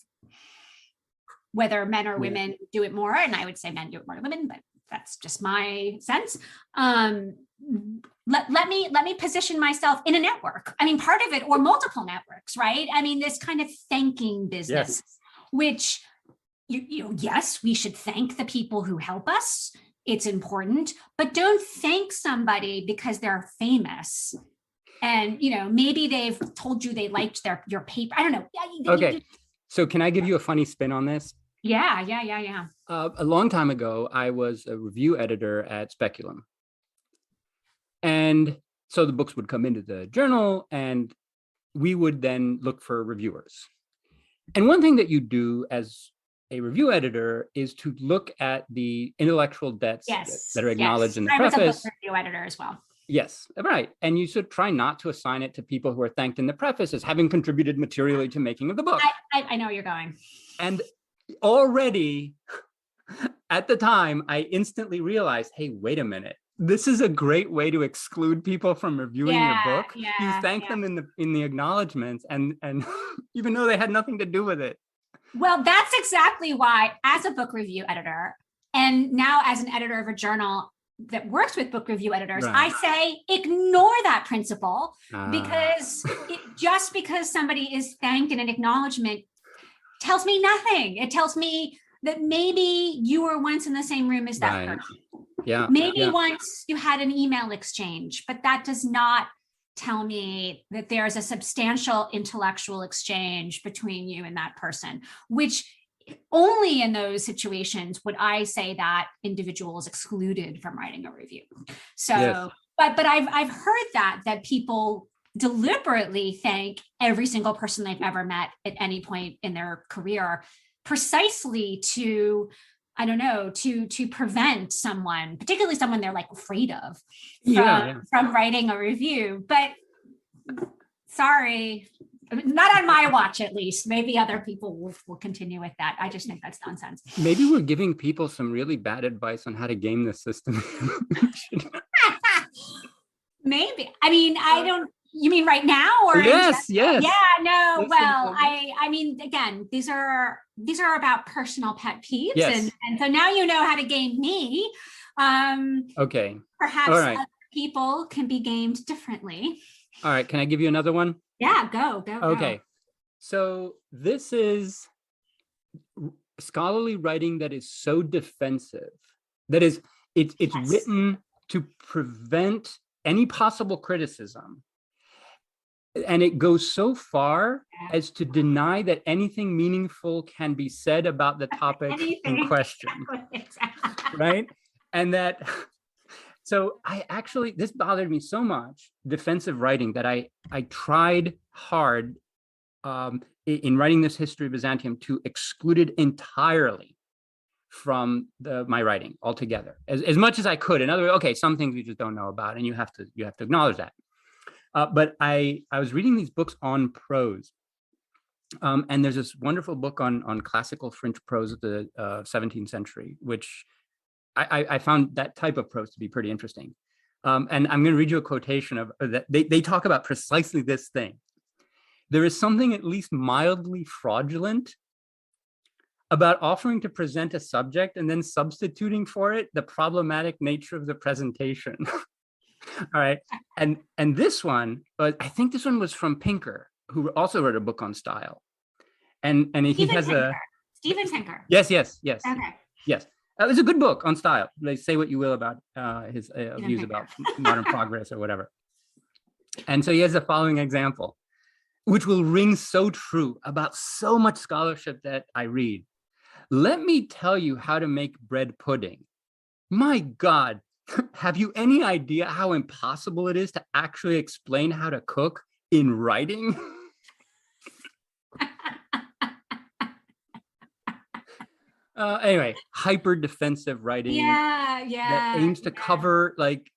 whether men or women do it more, and I would say men do it more than women, but that's just my sense. Let me position myself in a network. I mean, part of it, or multiple networks, right? I mean, this kind of thanking business, which, yes, we should thank the people who help us. It's important, but don't thank somebody because they're famous. And, maybe they've told you they liked your paper. I don't know. Okay. So can I give you a funny spin on this? Yeah. A long time ago, I was a review editor at Speculum. And so the books would come into the journal and we would then look for reviewers. And one thing that you do as a review editor is to look at the intellectual debts that are acknowledged in the preface. I was a book review editor as well. Yes, right. And you should try not to assign it to people who are thanked in the preface as having contributed materially to making of the book. I know where you're going. And already at the time, I instantly realized, hey, wait a minute. This is a great way to exclude people from reviewing your book. You thank them in the acknowledgements, and even though they had nothing to do with it. Well, that's exactly why, as a book review editor, and now as an editor of a journal that works with book review editors, I say ignore that principle, because just because somebody is thanked in an acknowledgement tells me nothing. It tells me that maybe you were once in the same room as that person. Maybe once you had an email exchange, but that does not tell me that there's a substantial intellectual exchange between you and that person, which only in those situations would I say that individual is excluded from writing a review. So, but I've heard that people deliberately thank every single person they've ever met at any point in their career, precisely to, I don't know, to prevent someone, particularly someone they're like afraid of, from writing a review. But sorry, not on my watch, at least. Maybe other people will continue with that. I just think that's nonsense. Maybe we're giving people some really bad advice on how to game the system. Maybe. I mean, I don't. You mean right now, or yes. Yeah, no. Well, I mean, again, these are about personal pet peeves, and so now you know how to game me. Okay. Perhaps other people can be gamed differently. All right. Can I give you another one? Yeah, go. Okay. So this is scholarly writing that is so defensive. That is, it's written to prevent any possible criticism. And it goes so far as to deny that anything meaningful can be said about the topic in question. Right? And that, so this bothered me so much, defensive writing, that I tried hard in writing this history of Byzantium to exclude it entirely from my writing altogether, as much as I could. In other words, okay, some things you just don't know about, and you have to acknowledge that. But I was reading these books on prose, And there's this wonderful book on classical French prose of the 17th century, which I found that type of prose to be pretty interesting. And I'm going to read you a quotation of that. They talk about precisely this thing. There is something at least mildly fraudulent about offering to present a subject and then substituting for it the problematic nature of the presentation. All right. And this one, I think this one was from Pinker, who also wrote a book on style. And he has Steven Pinker. Yes. Okay. Yes. It was a good book on style. Like, say what you will about his views about modern progress or whatever. And so he has the following example, which will ring so true about so much scholarship that I read. Let me tell you how to make bread pudding. My God, have you any idea how impossible it is to actually explain how to cook in writing? Anyway, hyper defensive writing that aims to cover, like,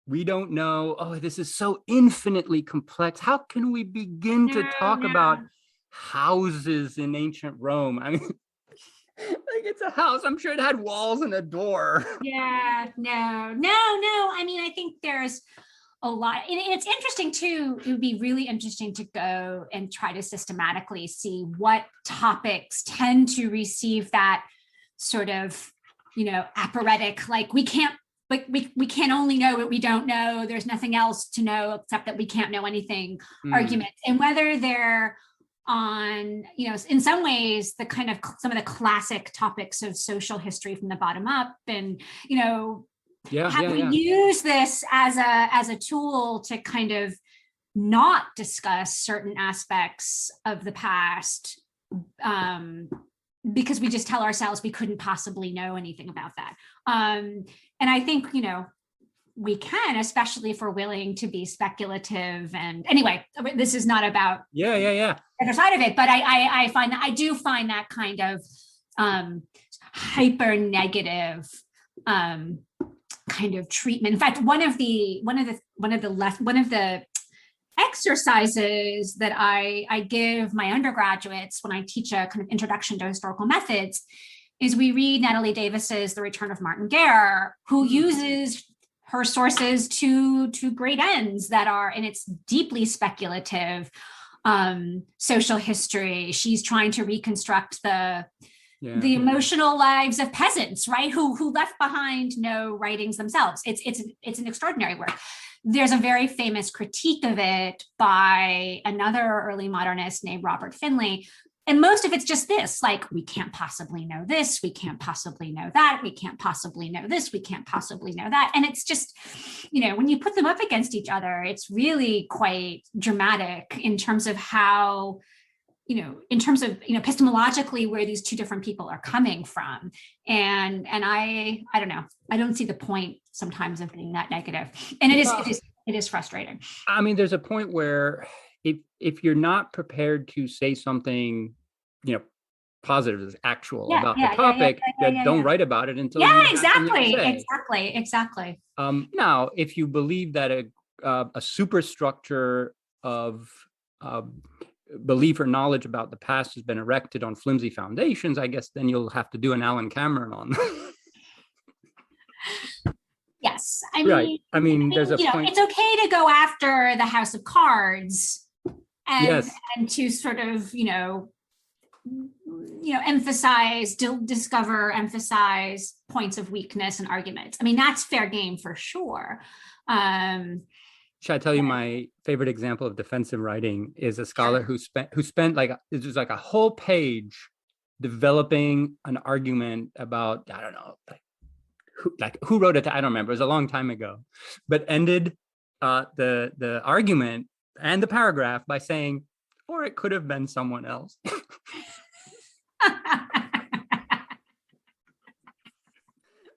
we don't know, oh, this is so infinitely complex. How can we begin to talk about houses in ancient Rome? I mean, like, it's a house. I'm sure it had walls and a door. Yeah, no. I mean, I think there's a lot. And it's interesting too. It would be really interesting to go and try to systematically see what topics tend to receive that sort of, apparatic, like we can't only know what we don't know. There's nothing else to know except that we can't know anything arguments. And whether they're on, in some ways, the kind of some of the classic topics of social history from the bottom up, and we use this as a tool to kind of not discuss certain aspects of the past, because we just tell ourselves we couldn't possibly know anything about that. And I think, we can, especially if we're willing to be speculative. And anyway, this is not about the other side of it, but I do find that kind of hyper negative kind of treatment. In fact, one of the exercises that I give my undergraduates when I teach a kind of introduction to historical methods is we read Natalie Davis's The Return of Martin Guerre, who uses her sources to great ends that are, and it's deeply speculative social history. She's trying to reconstruct the emotional lives of peasants, right? Who left behind no writings themselves. It's an extraordinary work. There's a very famous critique of it by another early modernist named Robert Finlay. And most of it's just this, like, we can't possibly know this, we can't possibly know that, we can't possibly know this, we can't possibly know that. And it's just, when you put them up against each other, it's really quite dramatic in terms of how, epistemologically, where these two different people are coming from. And I don't know, I don't see the point sometimes of being that negative. And it is frustrating. I mean, there's a point where if you're not prepared to say something, positive, actual about the topic, don't write about it until exactly. Now, if you believe that a superstructure of belief or knowledge about the past has been erected on flimsy foundations, I guess then you'll have to do an Alan Cameron on. Yes, I mean, there's a point. It's okay to go after the House of Cards. And to sort of, emphasize points of weakness and arguments. I mean, that's fair game for sure. Should I tell you my favorite example of defensive writing is a scholar who spent like a whole page developing an argument about, I don't know, who wrote it? I don't remember. It was a long time ago, but ended the argument and the paragraph by saying, or it could have been someone else.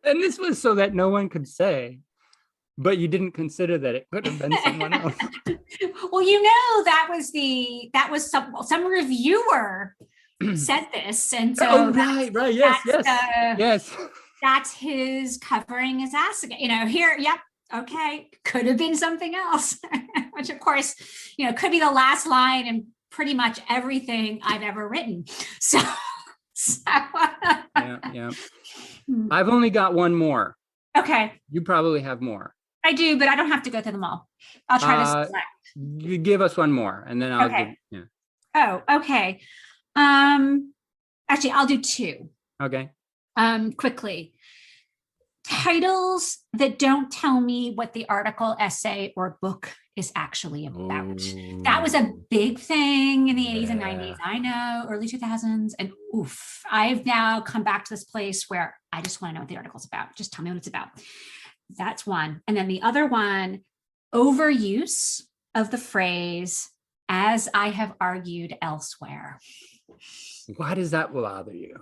And this was so that no one could say, but you didn't consider that it could have been someone else. Well, that was some reviewer said this. And so right. Yes. That's his covering his ass again. Here, yep. Okay, could have been something else, which of course, could be the last line in pretty much everything I've ever written. So, Yeah. I've only got one more. Okay. You probably have more. I do, but I don't have to go through them all. I'll try to select. You give us one more, and then I'll Okay. give. Yeah. Oh, okay. Actually, I'll do two. Okay. Quickly. Titles that don't tell me what the article, essay, or book is actually about. That was a big thing in the 80s and 90s. I know, early 2000s. And oof, I've now come back to this place where I just want to know what the article's about. Just tell me what it's about. That's one. And then the other one, overuse of the phrase, as I have argued elsewhere. Why does that bother you?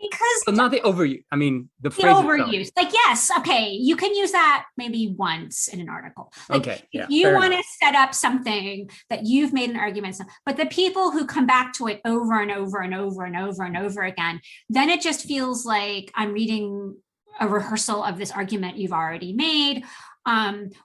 Because not the overuse. I mean, the phrase overuse. Itself. Like, yes, okay, you can use that maybe once in an article. Like, okay, yeah, if you want to set up something that you've made an argument, but the people who come back to it over and over and over and over and over again, then it just feels like I'm reading a rehearsal of this argument you've already made.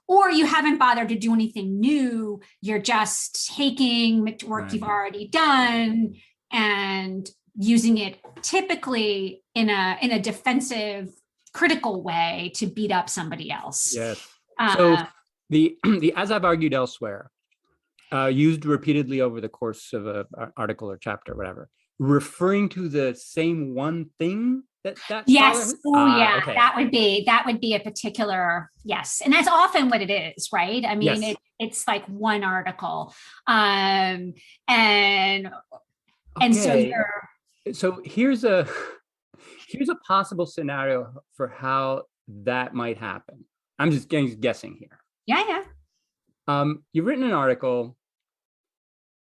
Or you haven't bothered to do anything new. You're just taking work you've already done and using it typically in a defensive, critical way to beat up somebody else. Yes. So the as I've argued elsewhere, used repeatedly over the course of an article or chapter, or whatever, referring to the same one thing that yes. Yeah, okay. that would be a particular, yes. And that's often what it is, right? I mean, yes. It's like one article. And so here's a possible scenario for how that might happen. I'm just guessing here. Yeah. You've written an article.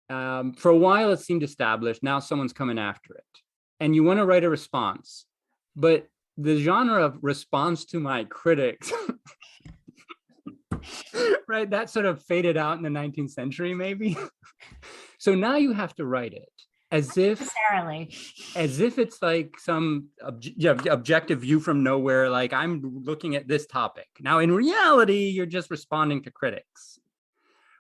For a while, it seemed established. Now someone's coming after it, and you want to write a response, but the genre of response to my critics, right? That sort of faded out in the 19th century, maybe. So now you have to write it as if it's like some objective view from nowhere, like I'm looking at this topic. Now, in reality, you're just responding to critics,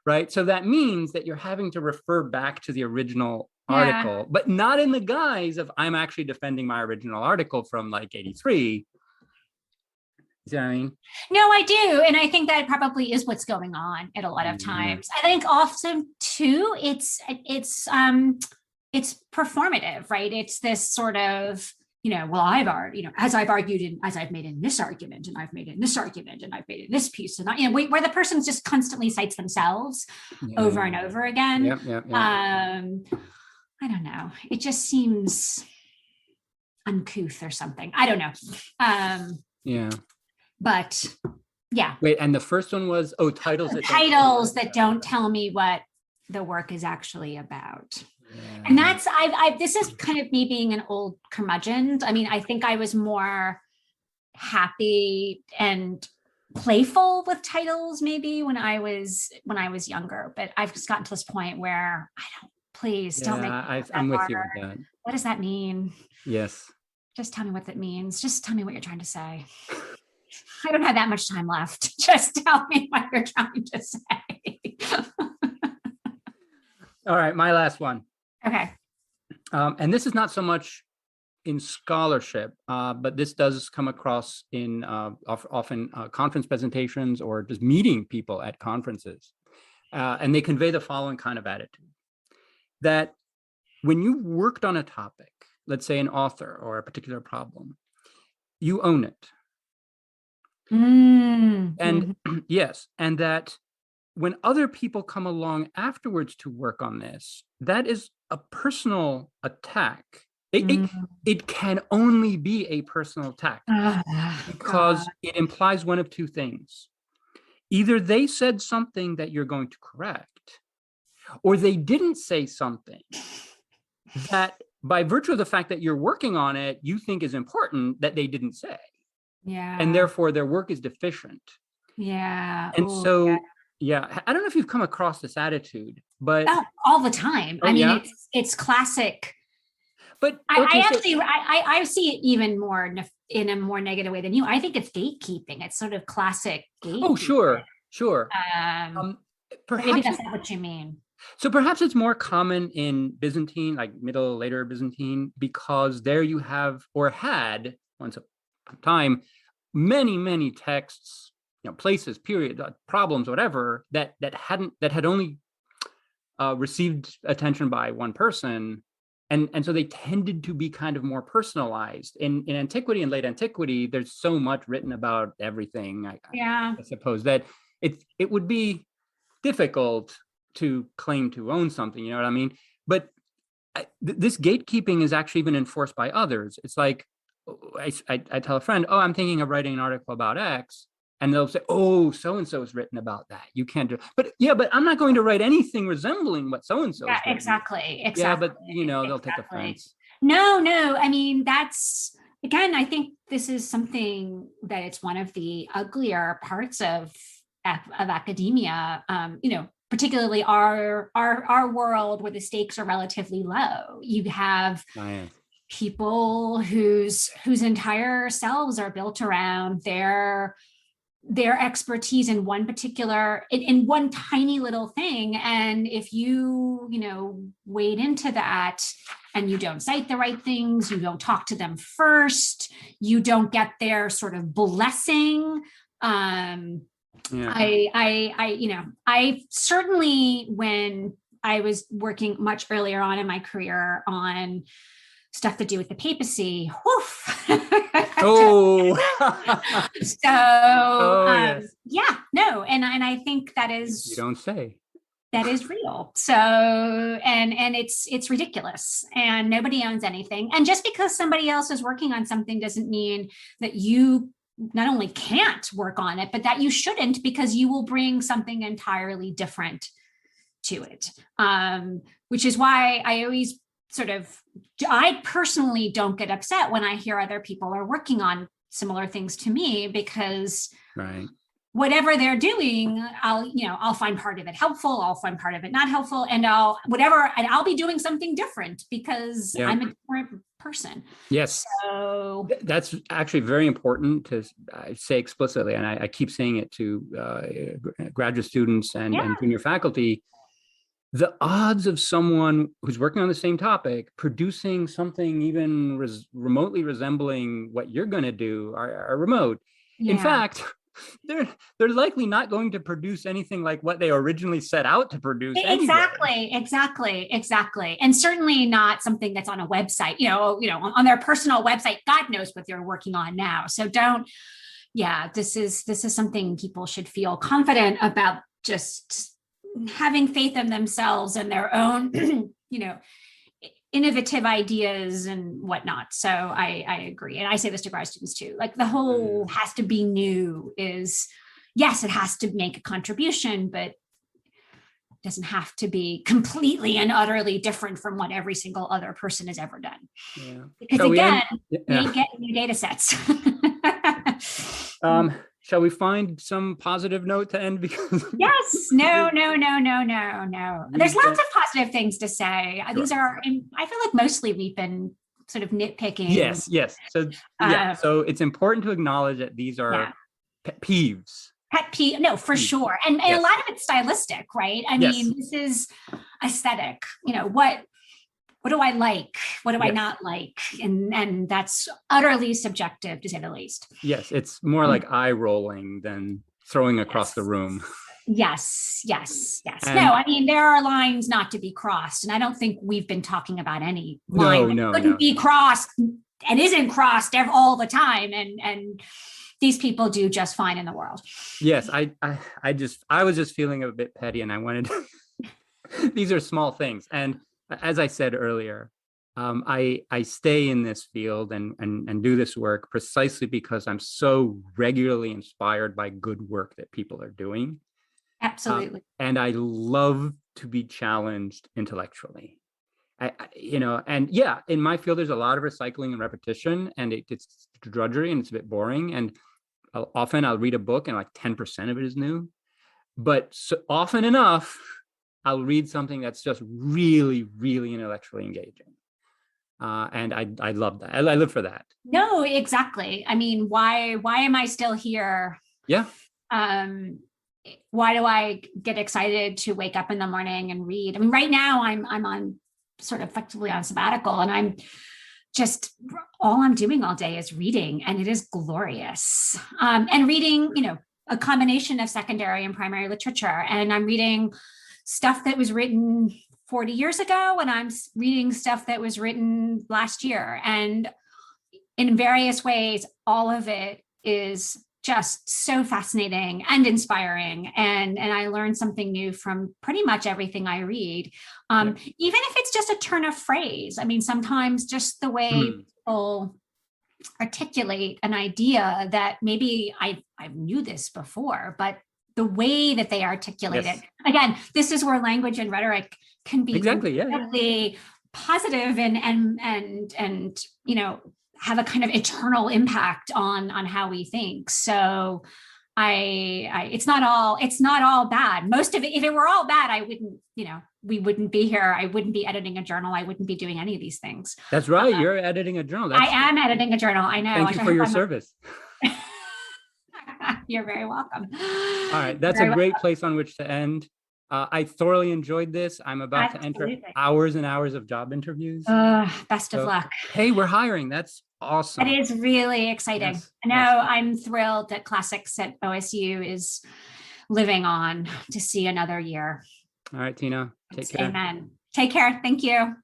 right? So that means that you're having to refer back to the original article, but not in the guise of I'm actually defending my original article from like 83. You know what I mean? No, I do. And I think that probably is what's going on at a lot of times. I think also too, it's performative, right? It's this sort of, I've argued, as I've argued and as I've made in this argument, and I've made in this argument, and I've made in this piece, and where the person just constantly cites themselves over and over again. I don't know. It just seems uncouth or something. I don't know. But yeah. Wait, and the first one was titles that don't tell me what the work is actually about. Yeah. And that's this is kind of me being an old curmudgeon. I mean, I think I was more happy and playful with titles maybe when I was younger, but I've just gotten to this point where don't make I'm with you with that. What does that mean? Yes. Just tell me what that means. Just tell me what you're trying to say. I don't have that much time left. Just tell me what you're trying to say. All right, my last one. Okay. And this is not so much in scholarship, but this does come across in often conference presentations or just meeting people at conferences. And they convey the following kind of attitude. That when you worked on a topic, let's say an author or a particular problem, you own it. And yes, and that when other people come along afterwards to work on this, that is a personal attack. It can only be a personal attack because it implies one of two things. Either they said something that you're going to correct, or they didn't say something that by virtue of the fact that you're working on it, you think is important that they didn't say. Yeah. And therefore their work is deficient. Yeah. And I don't know if you've come across this attitude, but all the time. It's classic. But I see it even more in a more negative way than you. I think it's gatekeeping. It's sort of classic gatekeeping. Oh, sure. Perhaps maybe that's not what you mean. So perhaps it's more common in Byzantine, like middle, later Byzantine, because there you have or had once upon a time many, many texts, places, period, problems, whatever that had only received attention by one person. And so they tended to be kind of more personalized. In antiquity and late antiquity, there's so much written about everything. Yeah. I suppose that it would be difficult to claim to own something, you know what I mean? But this gatekeeping is actually even enforced by others. It's like, I tell a friend, oh, I'm thinking of writing an article about X. And they'll say, oh, so-and-so has written about that. You can't do it. But yeah, but I'm not going to write anything resembling what so-and-so has written. Exactly. Yeah, but they'll take Exactly. offense. No. I mean, that's, again, I think this is something that it's one of the uglier parts of academia, particularly our world where the stakes are relatively low. You have people whose entire selves are built around their expertise in one particular, in one tiny little thing. And if you wade into that and you don't cite the right things, you don't talk to them first, you don't get their sort of blessing. I certainly, when I was working much earlier on in my career on stuff to do with the papacy. Woof. Oh. No. And I think that is, you don't say, that is real. So, and it's ridiculous and nobody owns anything. And just because somebody else is working on something doesn't mean that you not only can't work on it, but that you shouldn't, because you will bring something entirely different to it. Which is why I always I personally don't get upset when I hear other people are working on similar things to me, because whatever they're doing, I'll find part of it helpful, I'll find part of it not helpful, and I'll be doing something different because I'm a different person. Yes. So that's actually very important to say explicitly, and I keep saying it to graduate students and junior faculty. The odds of someone who's working on the same topic producing something even remotely resembling what you're going to do are remote. In fact, they're likely not going to produce anything like what they originally set out to produce. Exactly. And certainly not something that's on a website, on their personal website. God knows what they're working on now. So this is something people should feel confident about, just having faith in themselves and their own, innovative ideas and whatnot. So I agree. And I say this to grad students too, like the whole has to be new is, yes, it has to make a contribution, but it doesn't have to be completely and utterly different from what every single other person has ever done. Yeah. Because again, we get new data sets. Shall we find some positive note to end? Because yes, no. There's lots of positive things to say. Sure. These are, I feel like mostly we've been sort of nitpicking. Yes. So so it's important to acknowledge that these are pet peeves. No, for sure. And a lot of it's stylistic, right? I mean, this is aesthetic. What do I like? What do I not like? And that's utterly subjective, to say the least. Yes, it's more like eye rolling than throwing across the room. Yes. And no, I mean, there are lines not to be crossed. And I don't think we've been talking about any line that couldn't be crossed and isn't crossed all the time. And these people do just fine in the world. Yes, I was just feeling a bit petty, and I wanted these are small things. And as I said earlier, I stay in this field and do this work precisely because I'm so regularly inspired by good work that people are doing. Absolutely. And I love to be challenged intellectually. In my field, there's a lot of recycling and repetition, and it's drudgery and it's a bit boring. And often I'll read a book and like 10% of it is new. But so often enough, I'll read something that's just really, really intellectually engaging. And I love that. I live for that. No, exactly. I mean, why am I still here? Yeah. why do I get excited to wake up in the morning and read? I mean, right now I'm on sort of effectively on sabbatical, and I'm just, all I'm doing all day is reading, and it is glorious. And reading, a combination of secondary and primary literature. And I'm reading stuff that was written 40 years ago, and I'm reading stuff that was written last year. And in various ways, all of it is just so fascinating and inspiring. And I learn something new from pretty much everything I read. Even if it's just a turn of phrase. I mean, sometimes just the way people articulate an idea that maybe I knew this before, but the way that they articulate it. Again, this is where language and rhetoric can be incredibly positive and have a kind of eternal impact on how we think. So it's not all bad. Most of it, if it were all bad, I wouldn't, we wouldn't be here. I wouldn't be editing a journal. I wouldn't be doing any of these things. That's right. You're editing a journal. I am editing a journal. I know. Thank you for your service. You're very welcome. All right. That's a great place on which to end. I thoroughly enjoyed this. I'm about to enter hours and hours of job interviews. Best of luck. Hey, we're hiring. That's awesome. It is really exciting. Yes, I know. I'm thrilled that Classics at OSU is living on to see another year. All right, Tina. Take care. Amen. Take care. Thank you.